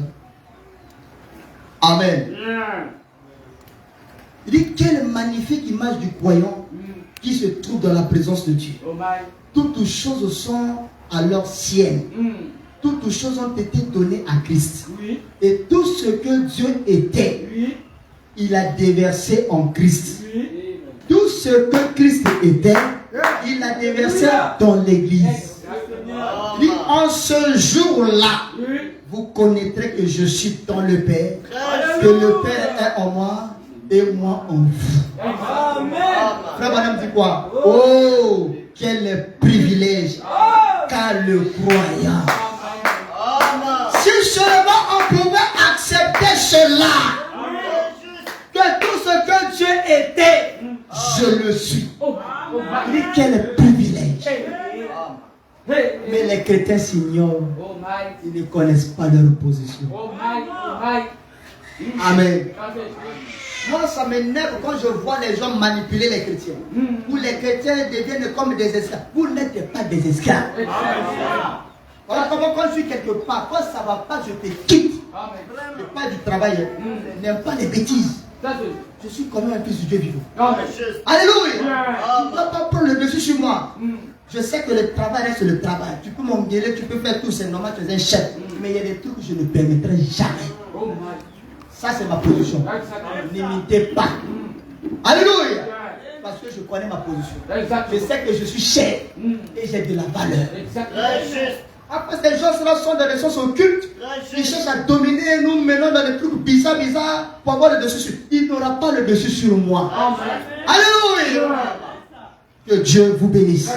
Amen. Il dit, quelle magnifique image du croyant qui se trouve dans la présence de Dieu. Toutes choses sont alors siennes. Toutes choses ont été données à Christ. Et tout ce que Dieu était, il a déversé en Christ. Tout ce que Christ était, il a déversé dans l'église. Il dit, en ce jour-là, vous connaîtrez que je suis dans le Père, que le Père est en moi et moi en vous. Frère Madame dit quoi? Oh, quel privilège qu'a le croyant. Si seulement on pouvait accepter cela, que tout ce que Dieu était, je le suis. Il dit quel privilège. Mais les chrétiens s'ignorent. Ils ne connaissent pas leur position. Amen. Moi, ça m'énerve quand je vois les gens manipuler les chrétiens. Où les chrétiens deviennent comme des esclaves. Vous n'êtes pas des esclaves. Voilà comment quand je suis quelque part, quand ça ne va pas, je te quitte. Je ne pas du travail. Je n'aime pas les bêtises. Je suis comme un fils de Dieu vivant. Alléluia. Tu ne vas pas prendre le dessus sur moi. Je sais que le travail reste le travail. Tu peux m'engueuler, tu peux faire tout, c'est normal, tu es un chef. Mais il y a des trucs que je ne permettrai jamais. Ça, c'est ma position. N'imitez pas. Alléluia. Parce que je connais ma position. Je sais que je suis cher et j'ai de la valeur. Après, ces gens-là sont dans les sens occultes. Ils cherchent à dominer, nous menons dans des trucs bizarres pour avoir le dessus sur. Il n'aura pas le dessus sur moi. Alléluia. Que Dieu vous bénisse.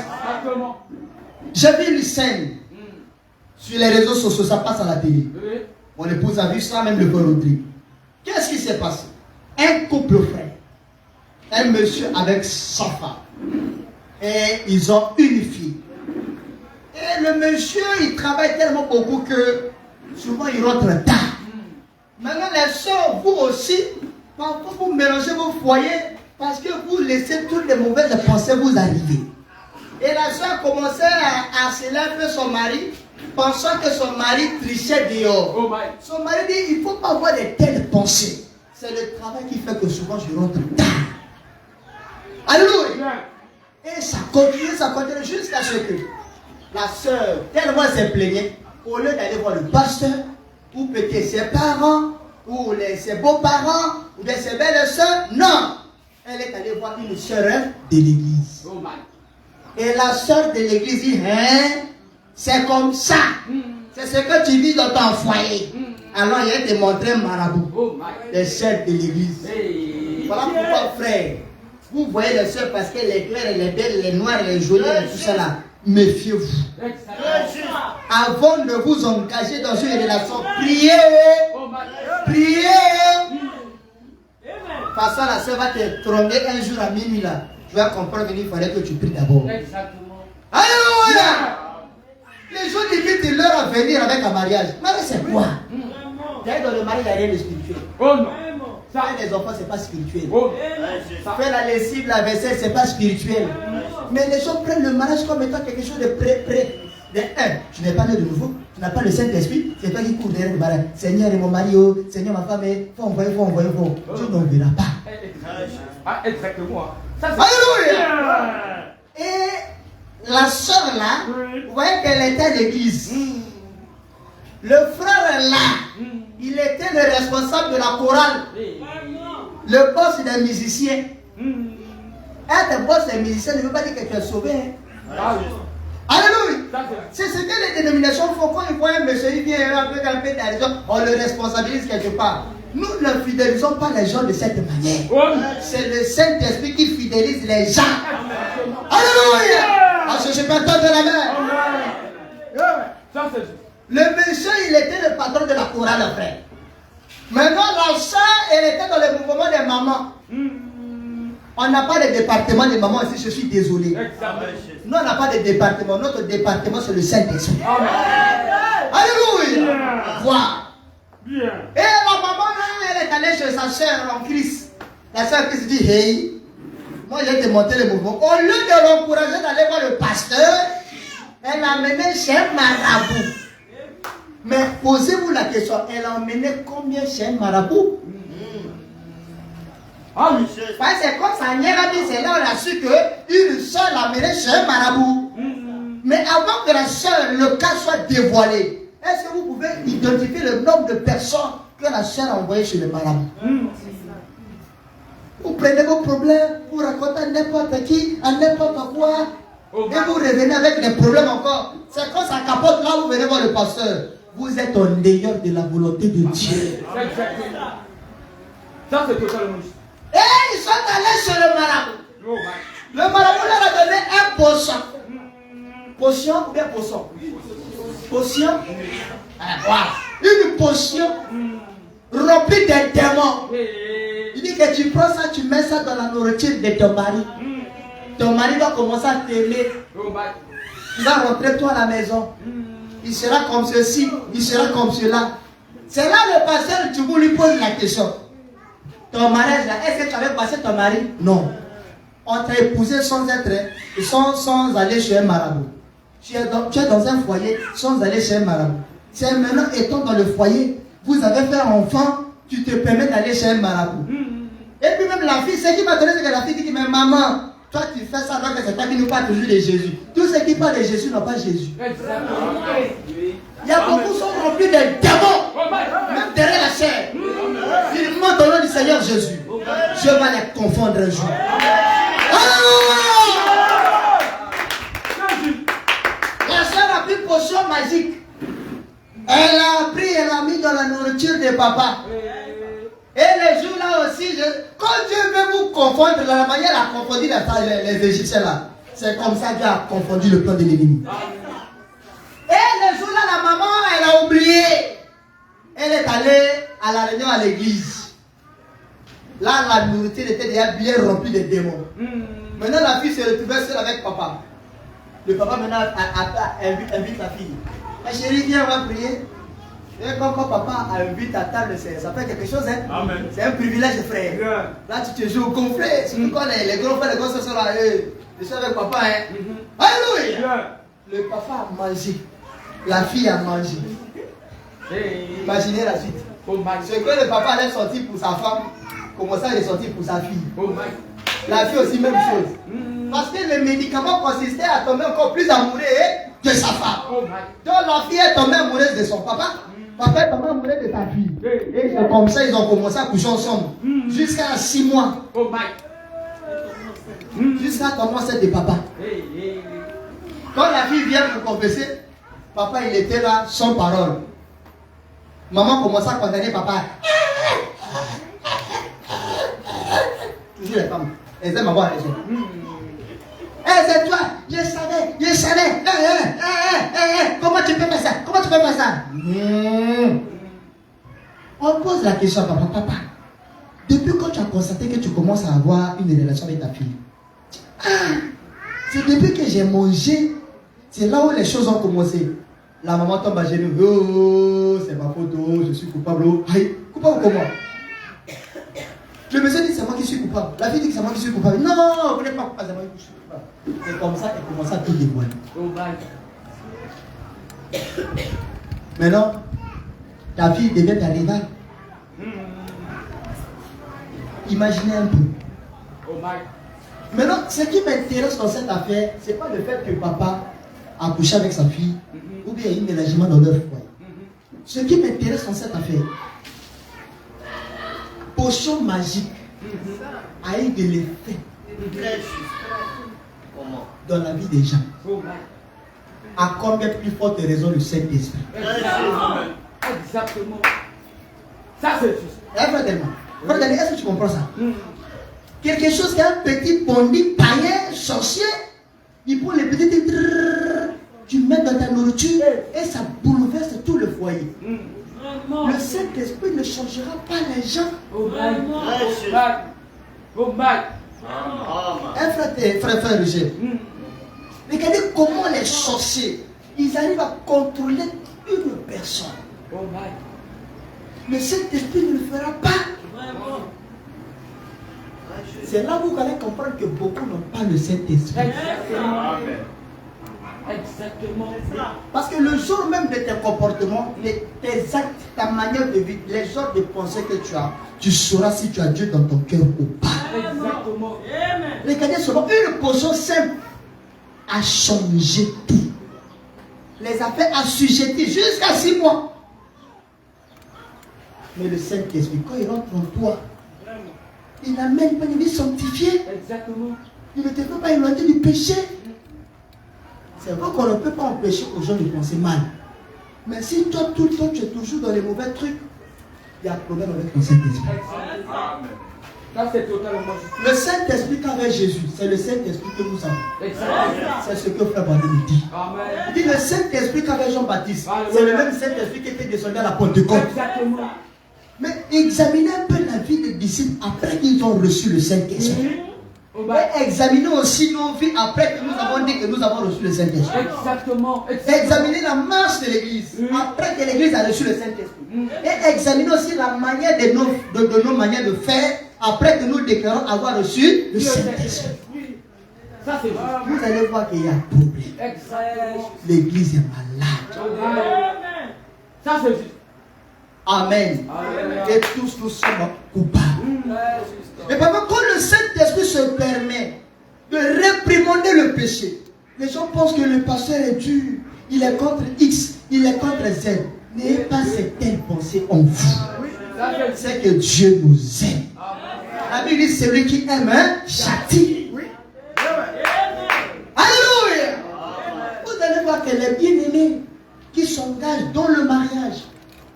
J'ai vu une scène sur les réseaux sociaux, ça passe à la télé. Mon épouse a vu ça, même le Rodrigue. Qu'est-ce qui s'est passé? Un couple frère, un monsieur avec sa femme, et ils ont une fille. Et le monsieur, il travaille tellement beaucoup que souvent il rentre tard. Maintenant, les soeurs, vous aussi, parfois vous mélangez vos foyers parce que vous laissez toutes les mauvaises pensées vous arriver. Et la soeur commençait à harceler un peu son mari, pensant que son mari trichait dehors. Son mari dit, il ne faut pas avoir de telles pensées. C'est le travail qui fait que souvent je rentre tard. Alléluia. Et ça continue jusqu'à ce que la soeur, tellement s'est plaignée, au lieu d'aller voir le pasteur, ou peut-être ses parents, ou ses beaux-parents, ou bien ses belles-sœurs, non. Elle est allée voir une soeur de l'église. Et la soeur de l'église dit, hein, c'est comme ça. C'est ce que tu vis dans ton foyer. Alors il a te montré marabout. Les sœurs de l'église. Voilà pourquoi, frère, vous voyez les sœurs parce qu'elle est claire, elle est belle, elle est noire, elle est jolie, elle est tout ça là. Méfiez-vous. Avant de vous engager dans une relation, priez. Priez. Parce que la sœur va te tromper un jour à minuit là. Tu vas comprendre qu'il fallait que tu pries d'abord. Alléluia. Les gens disent leur avenir avec un mariage. Mariage c'est quoi? D'ailleurs dans le mariage il n'y a rien de spirituel. Oh non. Faire des enfants c'est pas spirituel. Faire la lessive, la vaisselle c'est pas spirituel. Mais les gens prennent le mariage comme étant quelque chose de prêt. Tu n'es pas né de nouveau, tu n'as pas le Saint-Esprit, c'est toi qui cours derrière le mariage. Seigneur et mon mari, Seigneur ma femme, faut envoyer. Dieu n'en verra pas. Exactement. Alléluia. Et la soeur là, vous voyez qu'elle était à l'église. Le frère là, il était le responsable de la chorale. Le boss des musiciens. Être boss des musiciens ne veut pas dire que tu es sauvé. Alléluia. C'est ce que les dénominations font quand ils voient un monsieur, il vient avec un peu d'argent, on le responsabilise quelque part. Nous ne fidélisons pas les gens de cette manière. C'est le Saint-Esprit qui fidélise les gens. Alléluia. Parce que je peux entendre la main. Le monsieur, il était le patron de la chorale, frère. Maintenant, la soeur, elle était dans le mouvement des mamans. On n'a pas de département des mamans ici, je suis désolé. Nous, on n'a pas de département. Notre département, c'est le Saint-Esprit. Alléluia. Voilà. Et la maman, là, elle est allée chez sa soeur en Christ. La soeur Christ dit, hey, moi, j'ai démonté le mouvement. Au lieu de l'encourager d'aller voir le pasteur, elle l'a emmené chez un marabout. Mais posez-vous la question, elle a emmené combien chez un marabout? C'est comme ça, c'est là on a su qu'une soeur l'a amené chez un marabout. Mais avant que la soeur, le cas soit dévoilé, est-ce que vous pouvez identifier le nombre de personnes que la soeur a envoyées chez le marabout? Vous prenez vos problèmes, vous racontez à n'importe qui, à n'importe quoi, et vous revenez avec des problèmes encore. C'est quand ça capote là, vous venez voir le pasteur. Vous êtes en ayeur de la volonté de Dieu. Ça c'est totalement. Et ils sont allés chez le marabout. Le marabout leur a donné un potion. Potion ou bien potion? Potion. Voilà. Une potion remplie de démons. Il dit que tu prends ça, tu mets ça dans la nourriture de ton mari. Ton mari va commencer à t'aimer. Il va rentrer toi à la maison. Il sera comme ceci, il sera comme cela. C'est là le pasteur, tu vous lui poses la question. Ton mariage là, est-ce que tu avais passé ton mari? Non. On t'a épousé sans aller chez un marabout. Tu es dans un foyer sans aller chez un marabout. C'est maintenant étant dans le foyer, vous avez fait un enfant, tu te permets d'aller chez un marabout. Et puis même la fille, ce qui m'a donné, c'est que la fille dit, mais maman, toi tu fais ça alors que c'est toi qui nous parle toujours de Jésus. Tous ceux qui parlent de Jésus n'ont pas Jésus. Il y a beaucoup qui sont remplis de démons, même derrière la chair. monte au nom du Seigneur Jésus. Je vais les confondre un jour. La soeur a pris potion magique. Elle a pris, elle a mis dans la nourriture de papa. Et les jours là aussi, quand Dieu veut vous confondre, de la manière à confondre les Égyptiens là, c'est comme ça Dieu a confondu le plan de l'ennemi. Et les jours là, la maman, elle a oublié. Elle est allée à la réunion à l'église. Là, la nourriture était déjà bien remplie de démons. Maintenant, la fille se retrouvait seule avec papa. Le papa maintenant invite la fille. Ma chérie, viens, on va prier. Et quand papa invite à table, ça fait quelque chose, hein? Amen. C'est un privilège, frère. Yeah. Là, tu te joues au conflit. Surtout quand les gros frères, les gros soeurs sont là, je suis avec papa, hein? Alléluia! Yeah. Le papa a mangé. La fille a mangé. Imaginez la suite. Ce que le papa allait sortir pour sa femme, comment ça il est sorti pour sa fille. La fille aussi, même chose. Parce que le médicament consistait à tomber encore plus amoureux de sa femme. Donc la fille est tombée amoureuse de son papa. Papa est tombé amoureux de sa fille. Et comme ça, ils ont commencé à coucher ensemble. Jusqu'à 6 mois. Jusqu'à commencer de papa. Quand la fille vient pour confesser, papa il était là sans parole. Maman commençait à condamner papa. Toujours les femmes. Elles aiment avoir raison. C'est toi, je savais. Comment tu peux faire ça? Comment tu peux faire ça? On pose la question à papa. Depuis quand tu as constaté que tu commences à avoir une relation avec ta fille? C'est depuis que j'ai mangé. C'est là où les choses ont commencé. La maman tombe à genoux. Oh, c'est ma faute, je suis coupable. Aïe, coupable comment? Le monsieur dit c'est moi qui suis coupable. La fille dit que c'est moi qui suis coupable. Non, vous n'êtes pas coupable, c'est moi qui suis coupable. C'est comme ça qu'elle commence à tout dévoiler. Maintenant, ta fille devient ta rivale. Imaginez un peu. Maintenant, ce qui m'intéresse dans cette affaire, ce n'est pas le fait que papa a couché avec sa fille ou bien il y a eu un ménagement dans leur foyer. Ce qui m'intéresse dans cette affaire, potion magique a eu de l'effet dans la vie des gens. À combien plus forte raison le Saint-Esprit? Exactement. Ça c'est juste. Frère, est-ce que tu comprends ça? Quelque chose qu'un petit bandit païen, sorcier, il prend les petits tu mets dans ta nourriture et ça bouleverse tout le foyer. Le Saint-Esprit ne changera pas les gens. Frère Roger, regardez comment les sorciers, ils arrivent à contrôler une personne. Le Saint-Esprit ne le fera pas. C'est là où vous allez comprendre que beaucoup n'ont pas le Saint-Esprit. Exactement. Parce que le jour même de tes comportements, tes actes, ta manière de vivre, les genres de pensées que tu as, tu sauras si tu as Dieu dans ton cœur ou pas. Exactement. Regardez seulement une potion simple a changé tout. Les affaires assujetties jusqu'à 6 mois. Mais le Saint-Esprit, quand il rentre en toi, il n'amène pas une vie sanctifiée. Exactement. Il ne te fait pas éloigner du péché. C'est vrai qu'on ne peut pas empêcher aux gens de penser mal. Mais si toi, tout le temps, tu es toujours dans les mauvais trucs, il y a un problème avec ton Saint-Esprit. Amen. Ça, c'est totalement juste. Le Saint-Esprit qu'avait Jésus, c'est le Saint-Esprit que nous avons. Exactement. C'est ce que Frère Bandé nous dit. Amen. Il dit le Saint-Esprit qu'avait Jean-Baptiste, c'est le même Saint-Esprit qui était descendu à la Pentecôte. Exactement. Mais examinez un peu la vie des disciples après qu'ils ont reçu le Saint-Esprit. Et examinez aussi nos vies après que nous avons dit que nous avons reçu le Saint-Esprit. Exactement. Examinez la marche de l'Église après que l'Église a reçu le Saint-Esprit. Et examinez aussi la manière de nos manières de faire après que nous déclarons avoir reçu le Saint-Esprit. Ça c'est juste. Vous allez voir qu'il y a un problème. Exactement. L'Église est malade. Amen. Ça c'est juste. Amen. Amen. Et tous nous sommes coupables. Mais parfois, quand le Saint-Esprit se permet de réprimander le péché, les gens pensent que le pasteur est dur, il est contre X, il est contre Z. N'ayez pas certaines pensées en vous. c'est que Dieu nous aime. La Bible dit celui qui aime, châtie. Oui. Alléluia. Vous allez voir que les bien-aimés qui s'engagent dans le mariage,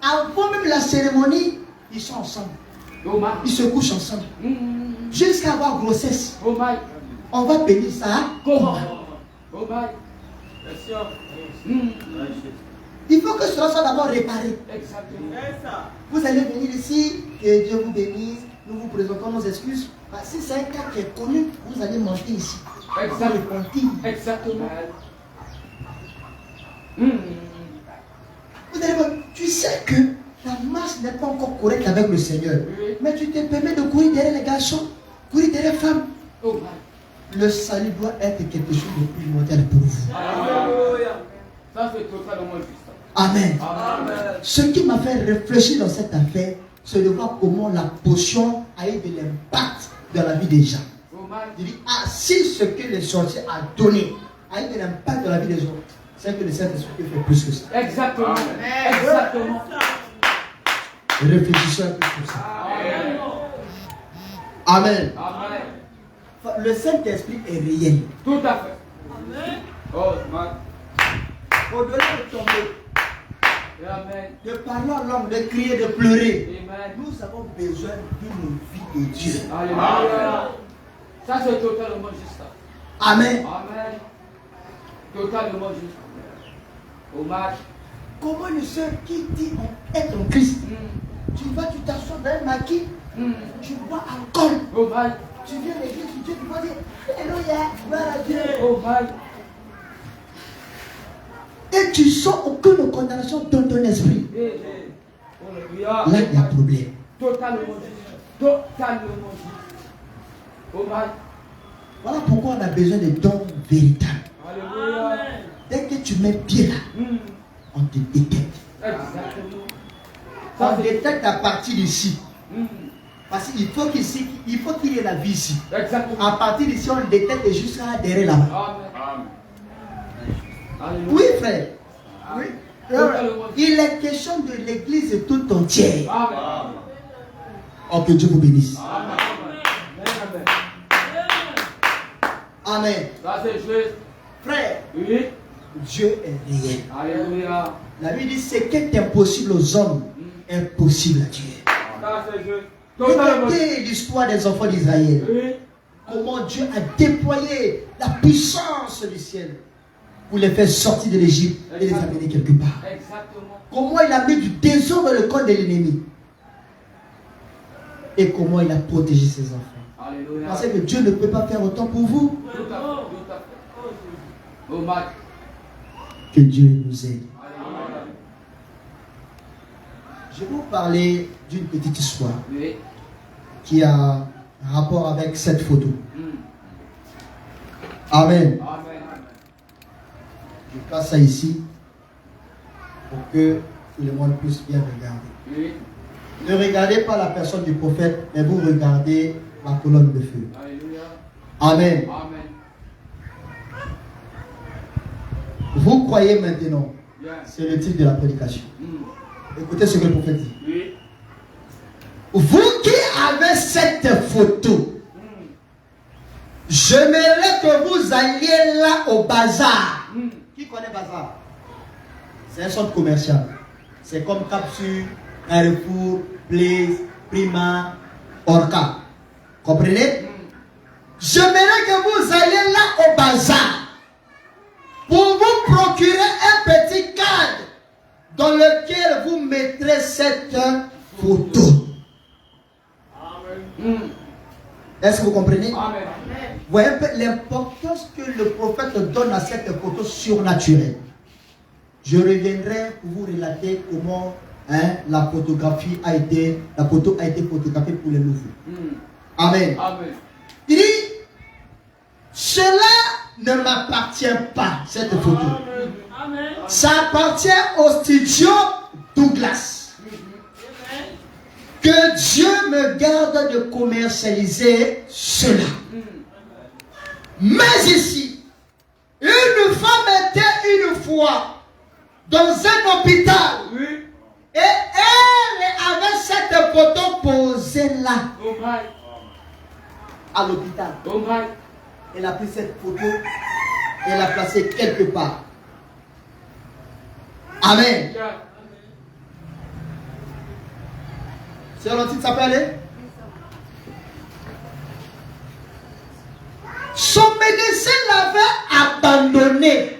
avant même la cérémonie, ils sont ensemble. Ils se couchent ensemble. Jusqu'à avoir grossesse. On va bénir ça. Comment? Il faut que cela soit d'abord réparé. Vous allez venir ici, que Dieu vous bénisse, nous vous présentons nos excuses. Si c'est un cas qui est connu, vous allez monter ici. Exactement. Vous allez voir, tu sais que la marche n'est pas encore correcte avec le Seigneur. Mais tu te permets de courir derrière les garçons, courir derrière les femmes. Le salut doit être quelque chose de plus mortel pour vous. Ça, c'est totalement juste. Amen. Ce qui m'a fait réfléchir dans cette affaire, c'est de voir comment la potion a eu de l'impact dans la vie des gens. Je dis, si ce que les sorciers ont donné a eu de l'impact dans la vie des gens, c'est que le Saint-Esprit fait plus que ça. Exactement. Exactement. Réfléchissez un peu sur ça. Amen. Le Saint-Esprit est réel. Tout à fait. Oh, au-delà de tomber, Amen. de parler en langue, de crier, de pleurer, Amen. nous avons besoin d'une vie de Dieu. Alléluia. Ça, c'est totalement juste. Amen. Amen. Totalement juste. Hommage. Comment une soeur qui dit être en Christ, tu vas, tu t'assois dans un maquis, tu bois alcool, Hommage. tu viens à l'église, tu vas dire Alléluia, gloire à Dieu. Hommage. Et tu sens aucune condamnation dans ton esprit. Là, il y a un problème. Totalement juste. Totalement juste. Hommage. Voilà pourquoi on a besoin de dons véritables. Alléluia. Dès que tu mets pied là, on te détecte. Exactement. On détecte à partir d'ici. Parce qu'il faut qu'il y ait la vie ici. Exactement. À partir d'ici, on détecte jusqu'à derrière là-bas. Amen. Oui, frère. Oui. Il est question de l'église tout entière. Amen. Oh, que Dieu vous bénisse. Amen. Amen. Ça, c'est juste. Frère, Oui. Dieu est réel. Alléluia. La Bible dit ce qui est impossible aux hommes est possible à Dieu. Ça, c'est juste. Totalement juste. Regardez l'histoire des enfants d'Israël. Oui. Comment Dieu a déployé la puissance du ciel pour les faire sortir de l'Égypte et les amener quelque part. Exactement. Comment il a mis du désordre dans le corps de l'ennemi. Et comment il a protégé ses enfants. Alléluia. Parce que Dieu ne peut pas faire autant pour vous. Tout à fait. Tout à fait. Hommage. Que Dieu nous aide. Alléluia. Je vais vous parler d'une petite histoire Oui. qui a un rapport avec cette photo. Amen. Amen. Je place ça ici pour que tout le monde puisse bien regarder. Oui. Ne regardez pas la personne du prophète, mais vous regardez la colonne de feu. Alléluia. Amen. Amen. Vous croyez maintenant, Bien. c'est le titre de la prédication. Écoutez ce que le prophète dit. Oui. Vous qui avez cette photo, j'aimerais que vous alliez là au bazar. Qui connaît bazar? C'est un centre commercial. C'est comme Capsule, Carrefour, Blaze, Prima, Orca. Comprenez? J'aimerais que vous alliez là au bazar pour vous procurer un petit cadre dans lequel vous mettrez cette photo. Est-ce que vous comprenez? Amen. Vous voyez un peu l'importance que le prophète donne à cette photo surnaturelle. Je reviendrai pour vous relater comment la photo a été photographiée pour les nouveaux. Amen. Amen. Il dit, cela ne m'appartient pas, cette photo. Amen. Ça appartient au studio Douglas. Que Dieu me garde de commercialiser cela. Mais ici, une femme était une fois dans un hôpital. Oui. Et elle avait cette photo posée là, Oh my. à l'hôpital. Oh my. Elle a pris cette photo et elle l'a placée quelque part. Amen. Yeah. C'est un titre, ça peut aller? Son médecin l'avait abandonné.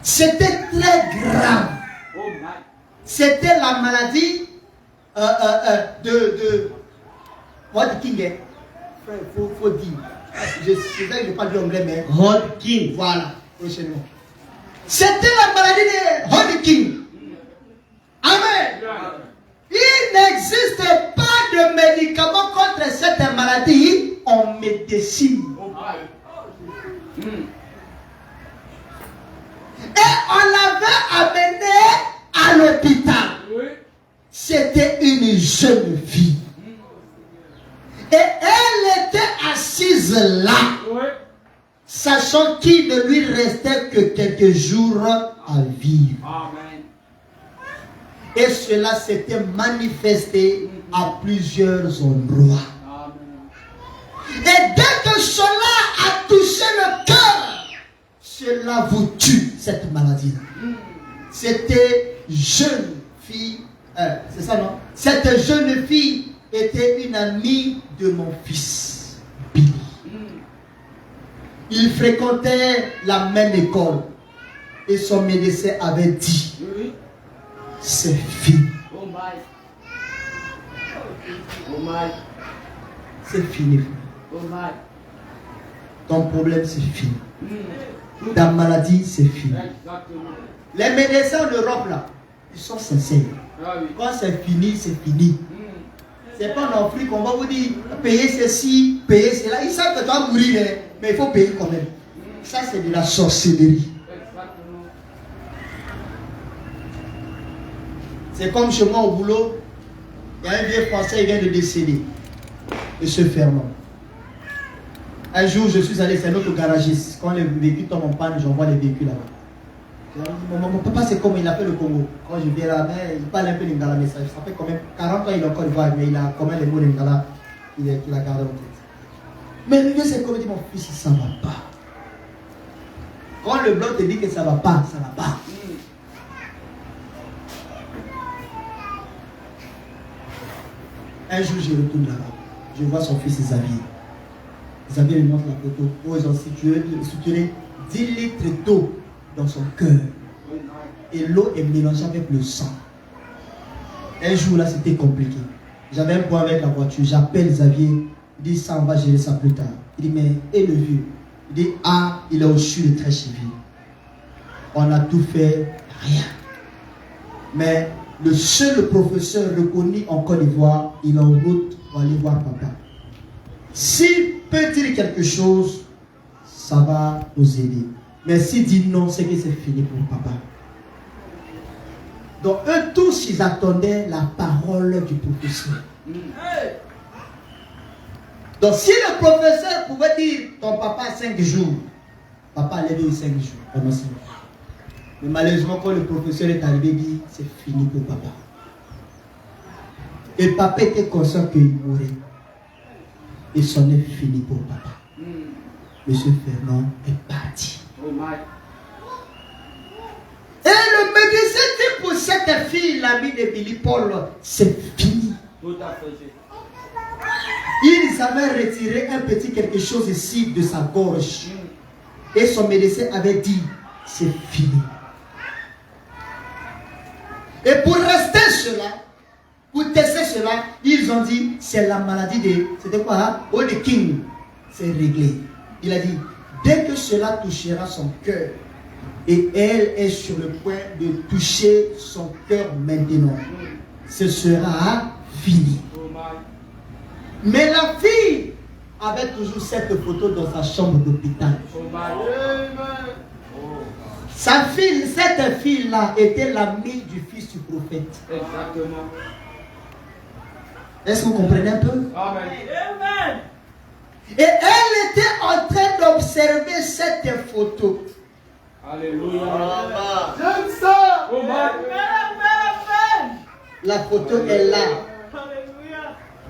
C'était très grave. Oh my. C'était la maladie What King, hein? Faut dire. Je sais que je ne parle pas anglais, mais Hodgkin. voilà, prochainement. C'était la maladie de Hodgkin. Amen. Yeah. Il n'existe pas de médicament contre cette maladie en médecine. Oh my. Et on l'avait amené à l'hôpital. Oui. C'était une jeune fille. Et elle était assise là, Oui. sachant qu'il ne lui restait que quelques jours à vivre. Amen. Et cela s'était manifesté à plusieurs endroits. Amen. Et dès que cela a touché le cœur, cela vous tue, cette maladie-là. C'était jeune fille, c'est ça non? Cette jeune fille était une amie de mon fils, Billy. Il fréquentait la même école et son médecin avait dit, Oui. c'est fini, Oh my. Oh my. c'est fini. Oh my. Ton problème c'est fini. Ta maladie c'est fini. Exactement. Les médecins en Europe là, ils sont sincères. Ah oui. Quand c'est fini, c'est fini. C'est pas en Afrique qu'on va vous dire payer ceci, payer cela. Ils savent que tu vas mourir, hein, mais il faut payer quand même. Ça, c'est de la sorcellerie. Exactement. C'est comme chez moi au boulot, il y a un vieux français, il vient de décéder. Monsieur Fernand. Un jour, je suis allé, c'est notre garagiste. Quand les véhicules tombent en panne, j'envoie les véhicules là-bas. Mon papa, c'est comme il a fait le Congo. Quand je viens là, mais il parle un peu lingala, mais ça fait quand même 40 ans, il est encore voir, mais il a quand même les mots lingala qu'il a gardé en tête. Mais le vieux, c'est comme il dit, mon fils, ça ne va pas. Quand le blanc te dit que ça ne va pas, ça ne va pas. Un jour, je retourne là-bas. Je vois son fils Xavier. Xavier lui montre la photo où ils ont suturé 10 litres d'eau dans son cœur. Et l'eau est mélangée avec le sang. Un jour là, c'était compliqué. J'avais un point avec la voiture. J'appelle Xavier. Il dit, ça, on va gérer ça plus tard. Il dit, mais et le vieux? Il dit, ah, il est au CHU de Trécheville. On a tout fait, rien. Mais le seul professeur reconnu en Côte d'Ivoire, il est en route pour aller voir papa. S'il peut dire quelque chose, ça va nous aider. Mais s'il dit non, c'est que c'est fini pour papa. Donc eux tous, ils attendaient la parole du professeur. Donc si le professeur pouvait dire, ton papa a 5 jours, papa allait dire 5 jours, pendant 5 jours. Mais malheureusement, quand le professeur est arrivé, il dit, c'est fini pour papa. Et papa était conscient qu'il mourrait. Et c'en est fini pour papa. Monsieur Fernand est parti. Oh my. Et le médecin dit pour cette fille, l'ami de Billy Paul, c'est fini. Tout à fait. Ils avaient retiré un petit quelque chose ici de sa gorge. Et son médecin avait dit, c'est fini. Et pour rester cela, pour tester cela, ils ont dit, c'est la maladie de, c'était quoi, hein? Oh, de King. C'est réglé. Il a dit, dès que cela touchera son cœur, et elle est sur le point de toucher son cœur maintenant, ce sera fini. Oh my. Mais la fille avait toujours cette photo dans sa chambre d'hôpital. Oh my. Amen. Sa fille, cette fille-là était l'amie du fils du prophète. Exactement. Est-ce que vous comprenez un peu? Amen. Amen. Et elle était en train d'observer cette photo. Alléluia. J'aime ça. La photo est là.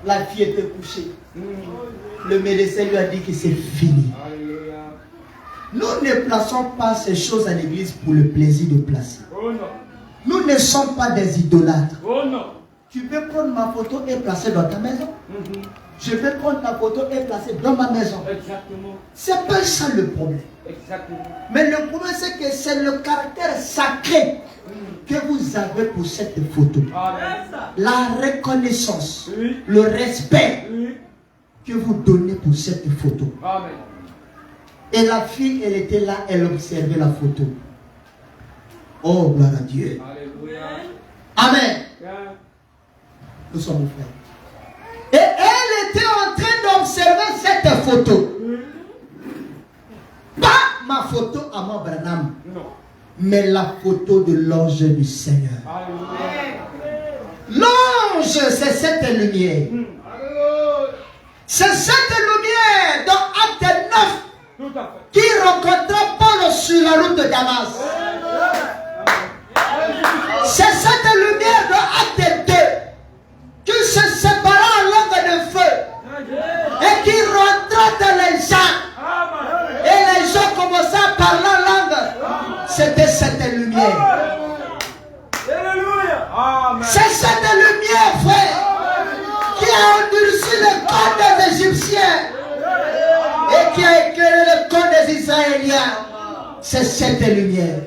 La fille était couchée. Le médecin lui a dit que c'est fini. Nous ne plaçons pas ces choses à l'église pour le plaisir de placer. Nous ne sommes pas des idolâtres. Tu peux prendre ma photo et placer dans ta maison. Je peux prendre ta photo et placer dans ma maison. Exactement. C'est pas ça le problème. Exactement. Mais le problème c'est que c'est le caractère sacré que vous avez pour cette photo. Amen. La reconnaissance, Oui. le respect Oui. que vous donnez pour cette photo. Amen. Et la fille, elle était là, elle observait la photo. Oh, gloire à Dieu. Alléluia. Amen. Bien. Nous sommes frères. Et elle était en train d'observer cette photo. Pas ma photo à mon Branham, Non. mais la photo de l'ange du Seigneur. Alléluia. L'ange, c'est cette lumière. C'est cette lumière dans Acte 9 Tout à fait. qui rencontra Paul sur la route de Damas. C'est cette lumière dans Acte 2 qui se sépara en langue de feu et qui rentra dans les gens. Amen. Et les gens commençaient à parler en langue. C'était cette lumière. Alléluia. Amen. C'est cette lumière, frère, qui a endurci le corps des Égyptiens et qui a éclairé le corps des Israéliens. C'est cette lumière.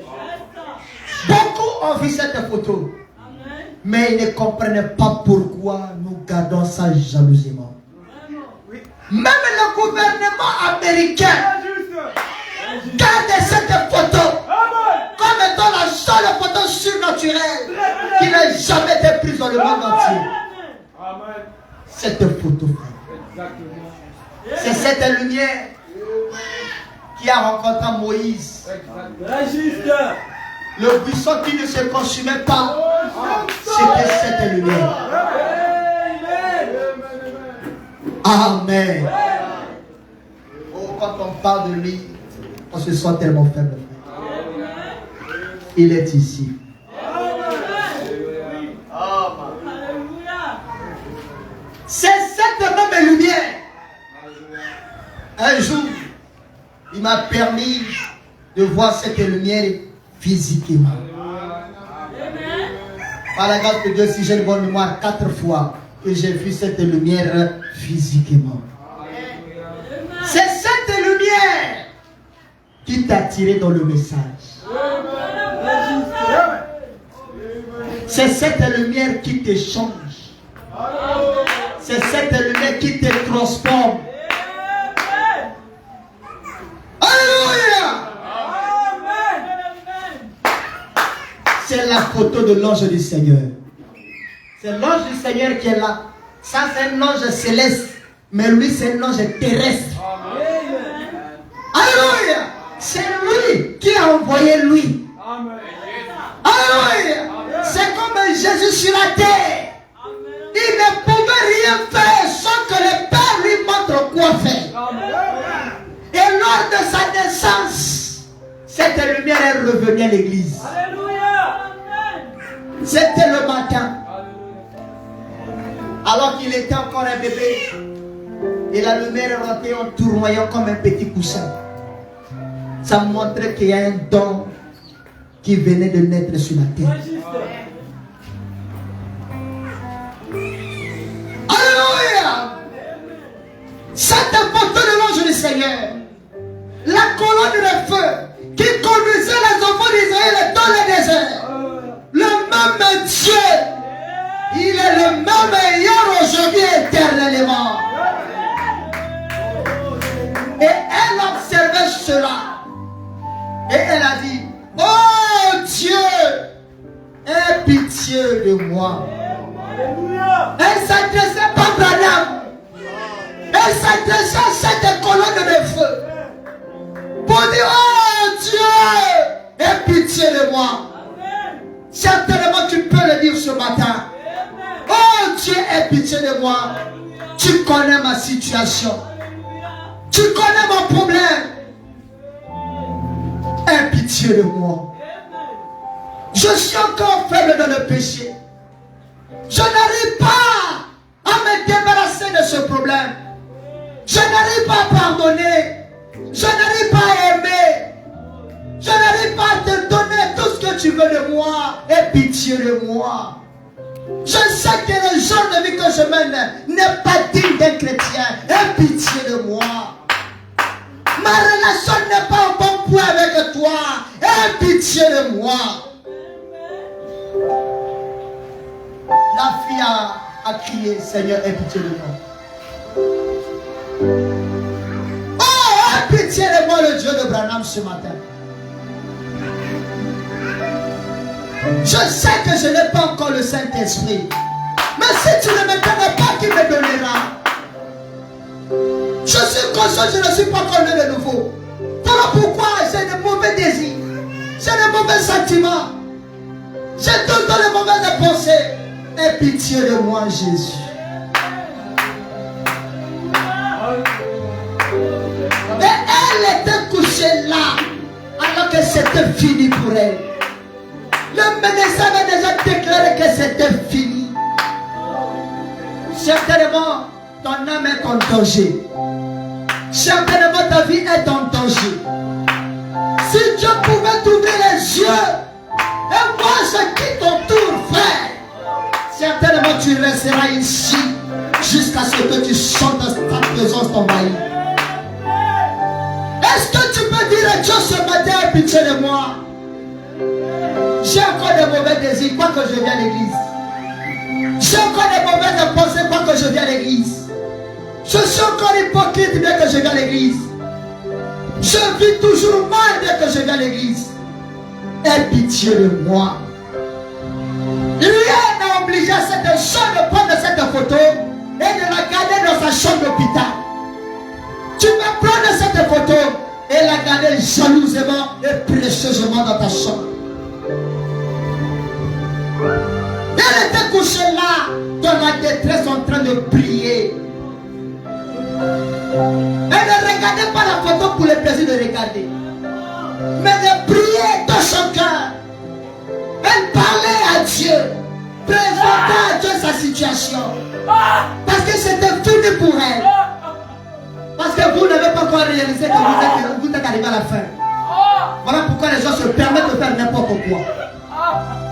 Beaucoup ont vu cette photo, mais ils ne comprennent pas pourquoi nous gardons ça jalousement. Même le gouvernement américain garde cette photo comme étant la seule photo surnaturelle qui n'a jamais été prise dans le monde entier. Amen. Cette photo, frère. Exactement. C'est cette lumière qui a rencontré Moïse. Exactement. Le buisson qui ne se consumait pas, c'était cette lumière. Amen. Oh, quand on parle de lui, on se sent tellement faible. Il est ici. C'est cette même lumière. Un jour, il m'a permis de voir cette lumière physiquement. Par la grâce de Dieu, si j'ai une bonne mémoire, 4 fois que j'ai vu cette lumière physiquement. C'est cette lumière qui t'a tiré dans le message. C'est cette lumière qui te change. C'est cette lumière qui te transforme. Alléluia! C'est la photo de l'ange du Seigneur. C'est l'ange du Seigneur qui est là. Ça, c'est un ange céleste. Mais lui, c'est un ange terrestre. Alléluia! C'est lui qui a envoyé lui. Alléluia! C'est comme Jésus sur la terre. Il ne pouvait rien faire sans que le Père lui montre quoi faire. Et lors de sa naissance, cette lumière est revenue à l'église. C'était le matin. Alors qu'il était encore un bébé. Et la lumière est rentrée en tournoyant comme un petit coussin. Ça montrait qu'il y a un don qui venait de naître sur la terre. Alléluia! Cette photo de l'ange du Seigneur, la colonne de feu qui conduisait les enfants d'Israël dans le désert, le même Dieu, il est le même hier, aujourd'hui, éternellement. Et elle observait cela. Et elle a dit, oh Dieu, aie pitié de moi. Elle s'adressait pas à Branham. Elle s'adressait à cette colonne de feu. Pour dire, oh Dieu, aie pitié de moi. Certainement tu peux le dire ce matin. Oh Dieu, aie pitié de moi. Tu connais ma situation. Tu connais mon problème. Aie pitié de moi. Je suis encore faible dans le péché. Je n'arrive pas à me débarrasser de ce problème. Je n'arrive pas à pardonner. Je n'arrive pas à aimer. Je n'arrive pas à te donner tout ce que tu veux de moi. Aie pitié de moi. Je sais que le genre de vie que je mène n'est pas digne d'un chrétien. Aie pitié de moi. Ma relation n'est pas au bon point avec toi. Aie pitié de moi. La fille a crié, Seigneur, aie pitié de moi. Oh, aie pitié de moi, le Dieu de Branham ce matin. Je sais que je n'ai pas encore le Saint-Esprit. Mais si tu ne me donnes pas, qui me donnera? Je suis conscient que je ne suis pas encore né de nouveau. Voilà pourquoi j'ai de mauvais désirs. J'ai de mauvais sentiments. J'ai tout le temps de mauvaises pensées. Aie pitié de moi, Jésus. Et elle était couchée là, alors que c'était fini pour elle. Le médecin avait déjà déclaré que c'était fini. Certainement, ton âme est en danger. Certainement, ta vie est en danger. Si Dieu pouvait t'ouvrir les yeux et voir ce qui t'entoure, frère, certainement tu resteras ici jusqu'à ce que tu sentes ta présence t'envahir. Est-ce que tu peux dire à Dieu ce matin, aie pitié de moi? J'ai encore des mauvais désirs, quoi que je viens à l'église. J'ai encore des mauvaises pensées, quoi que je viens à l'église. Je suis encore hypocrite, bien que je viens à l'église. Je vis toujours mal, bien que je viens à l'église. Aie pitié de moi. Rien n'a obligé cette chambre de prendre cette photo et de la garder dans sa chambre d'hôpital. Tu peux prendre cette photo et la garder jalousement et précieusement dans ta chambre. Elle était couchée là, dans la détresse, en train de prier. Elle ne regardait pas la photo pour le plaisir de regarder, mais de prier dans son cœur. Elle parlait à Dieu, présentant à Dieu sa situation. Parce que c'était fini pour elle. Parce que vous n'avez pas encore réalisé que vous êtes arrivé à la fin. Voilà pourquoi les gens se permettent de faire n'importe quoi.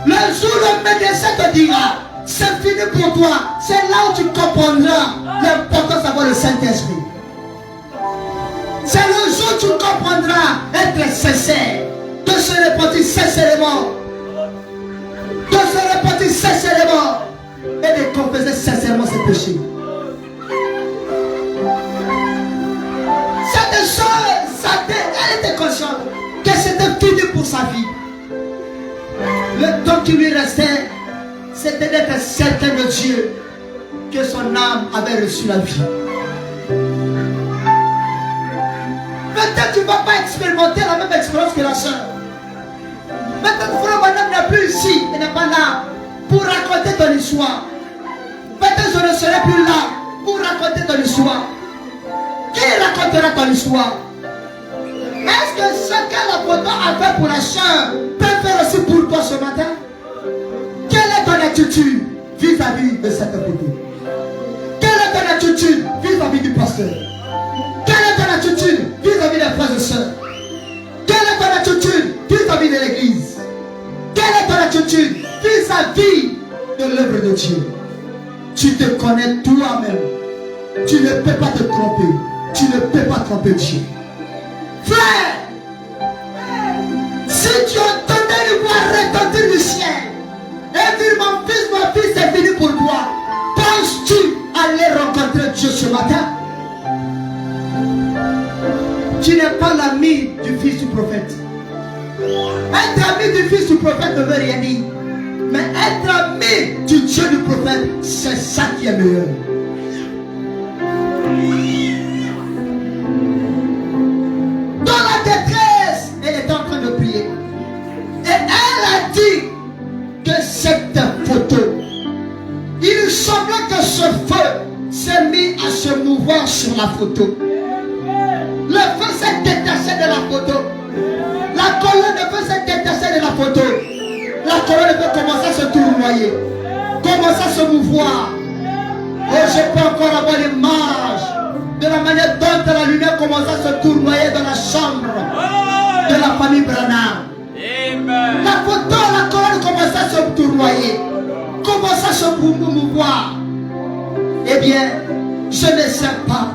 Le jour où le médecin te dira, c'est fini pour toi, c'est là où tu comprendras l'importance d'avoir le Saint-Esprit. C'est le jour où tu comprendras être sincère, de se repentir sincèrement, de se repentir sincèrement et de confesser sincèrement ses péchés. Cette chose, elle était consciente que c'était fini pour sa vie. Le temps qui lui restait, c'était d'être certain de Dieu, que son âme avait reçu la vie. Peut-être tu ne vas pas expérimenter la même expérience que la soeur. Peut-être frère madame n'est plus ici, elle n'est pas là pour raconter ton histoire. Peut-être je ne serai plus là pour raconter ton histoire. Qui racontera ton histoire? Est-ce que ce que la photo a fait pour la soeur peut faire aussi pour toi ce matin? Quelle est ton attitude vis-à-vis de cette photo? Quelle est ton attitude vis-à-vis du pasteur? Quelle est ton attitude vis-à-vis des frères et sœurs? Quelle est ton attitude vis-à-vis de l'église? Quelle est ton attitude vis-à-vis de l'œuvre de Dieu? Tu te connais toi-même. Tu ne peux pas te tromper. Tu ne peux pas tromper Dieu. Frère, si tu entendais une voix retentir du ciel et dire mon fils, c'est fini pour toi, penses-tu aller rencontrer Dieu ce matin? Tu n'es pas l'ami du fils du prophète. Être ami du fils du prophète ne veut rien dire. Mais être ami du Dieu du prophète, c'est ça qui est meilleur. Dans la détresse, elle était en train de prier. Et elle a dit que cette photo, il semblait que ce feu s'est mis à se mouvoir sur la photo. Le feu s'est détaché de la photo. La colonne de feu s'est détachée de la photo. La tournoyer. Commence à se mouvoir. Oh, je peux encore avoir l'image de la manière dont la lumière commence à se tournoyer dans la chambre de la famille Branham. La photo, la colonne commence à se tournoyer, commence à se mouvoir. Eh bien, je ne sais pas.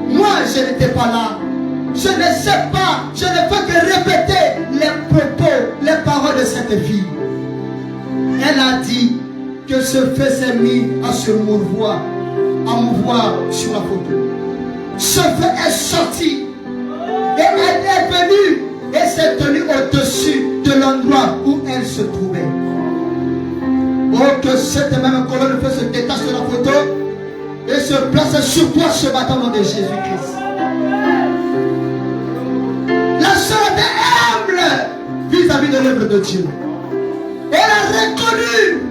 Moi, je n'étais pas là. Je ne sais pas. Je ne peux que répéter les propos, les paroles de cette fille. Elle a dit que ce feu s'est mis à se mouvoir, sur la photo. Ce feu est sorti et elle est venue et s'est tenue au-dessus de l'endroit où elle se trouvait. Oh, que cette même colonne de feu se détache de la photo et se place sur toi ce matin au nom de Jésus-Christ. La sœur était humble vis-à-vis de l'œuvre de Dieu. Elle a reconnu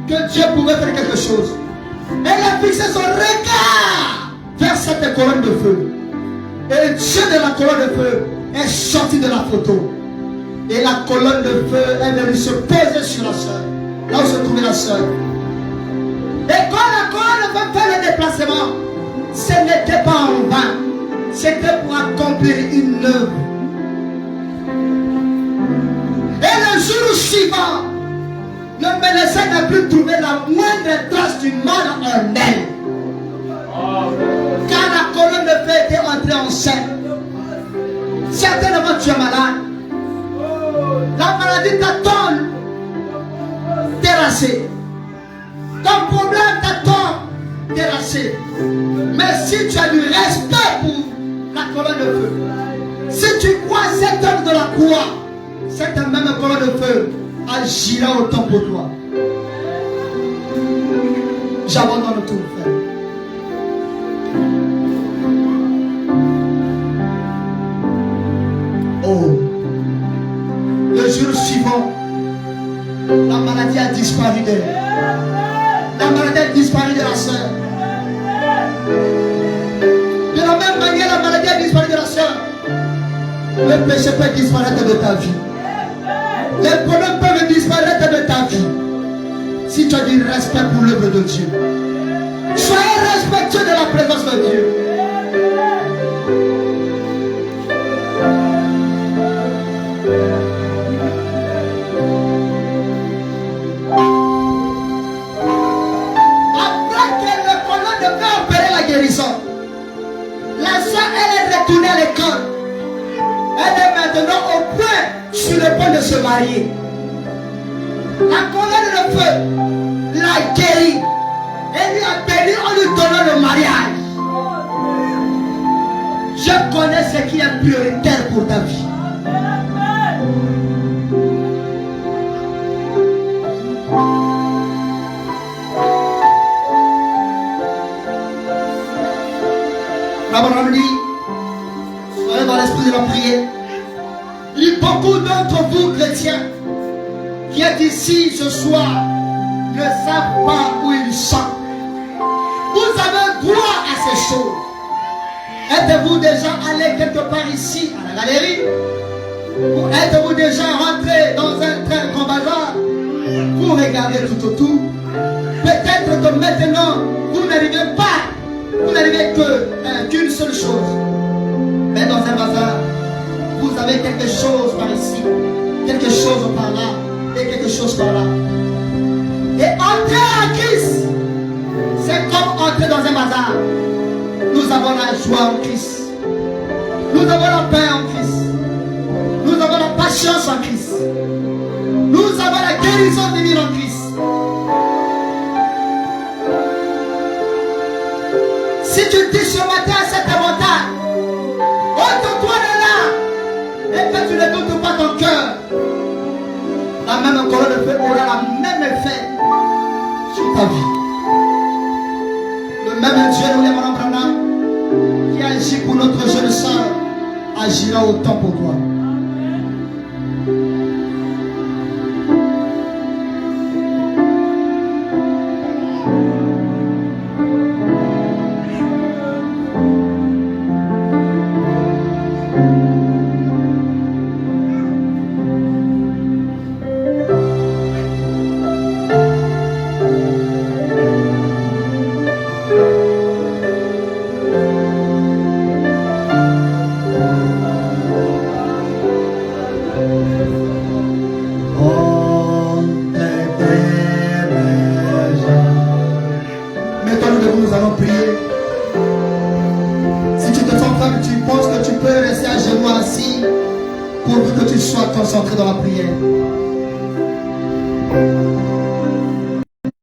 que Dieu pouvait faire quelque chose. Elle a fixé son regard vers cette colonne de feu. Et Dieu de la colonne de feu est sorti de la photo. Et la colonne de feu est venue se poser sur la sœur. Là où se trouvait la sœur. Et quand la colonne de feu fait le déplacement, ce n'était pas en vain. C'était pour accomplir une œuvre. Et le jour suivant, le médecin n'a plus trouvé la moindre trace du mal en elle. Car la colonne de feu était entrée en scène. Certainement tu es malade. La maladie t'attend terrassé. Ton problème t'attend terrassé. Mais si tu as du respect pour la colonne de feu, si tu crois cette œuvre de la croix, cette même colonne de feu agira autant pour toi. J'abandonne tout, frère. Oh, le jour suivant, la maladie a disparu d'elle. La maladie a disparu de la sœur. De la même manière, la maladie a disparu de la sœur. Le péché peut disparaître de ta vie. Les problèmes peuvent disparaître de ta vie. Si tu as du respect pour l'œuvre de Dieu. Soyez respectueux de la présence de Dieu. La soeur, elle est retournée à l'école. Elle est maintenant au point, sur le point de se marier. La colonne de feu l'a guéri. Elle lui a béni en lui donnant le mariage. Je connais ce qui est prioritaire pour ta vie. Abraham dit, soyez dans l'esprit de la prière. Il dit, beaucoup d'entre vous, chrétiens, qui êtes ici ce soir, ne savent pas où ils sont. Vous avez droit à ces choses. Êtes-vous déjà allé quelque part ici, à la galerie? Ou êtes-vous déjà rentré dans un train grand bazar? Vous regardez tout autour. Peut-être que maintenant, vous n'arrivez pas. Vous n'arrivez qu'une seule chose. Mais dans un bazar, vous avez quelque chose par ici, quelque chose par là, et quelque chose par là. Et entrer en Christ, c'est comme entrer dans un bazar. Nous avons la joie en Christ. Nous avons la paix en Christ. Nous avons la patience en Christ. Nous avons la guérison divine en Christ. Si tu dis ce matin à cette montagne, ôte-toi de là, et que tu ne doutes pas ton cœur, la même colonne de feu aura le même effet sur ta vie. Le même Dieu, nous l'aimons, Branham, qui agit pour notre jeune sœur, agira autant pour toi. debout, nous allons prier. Si tu te sens faible, tu penses que tu peux rester à genoux assis pourvu que tu sois concentré dans la prière.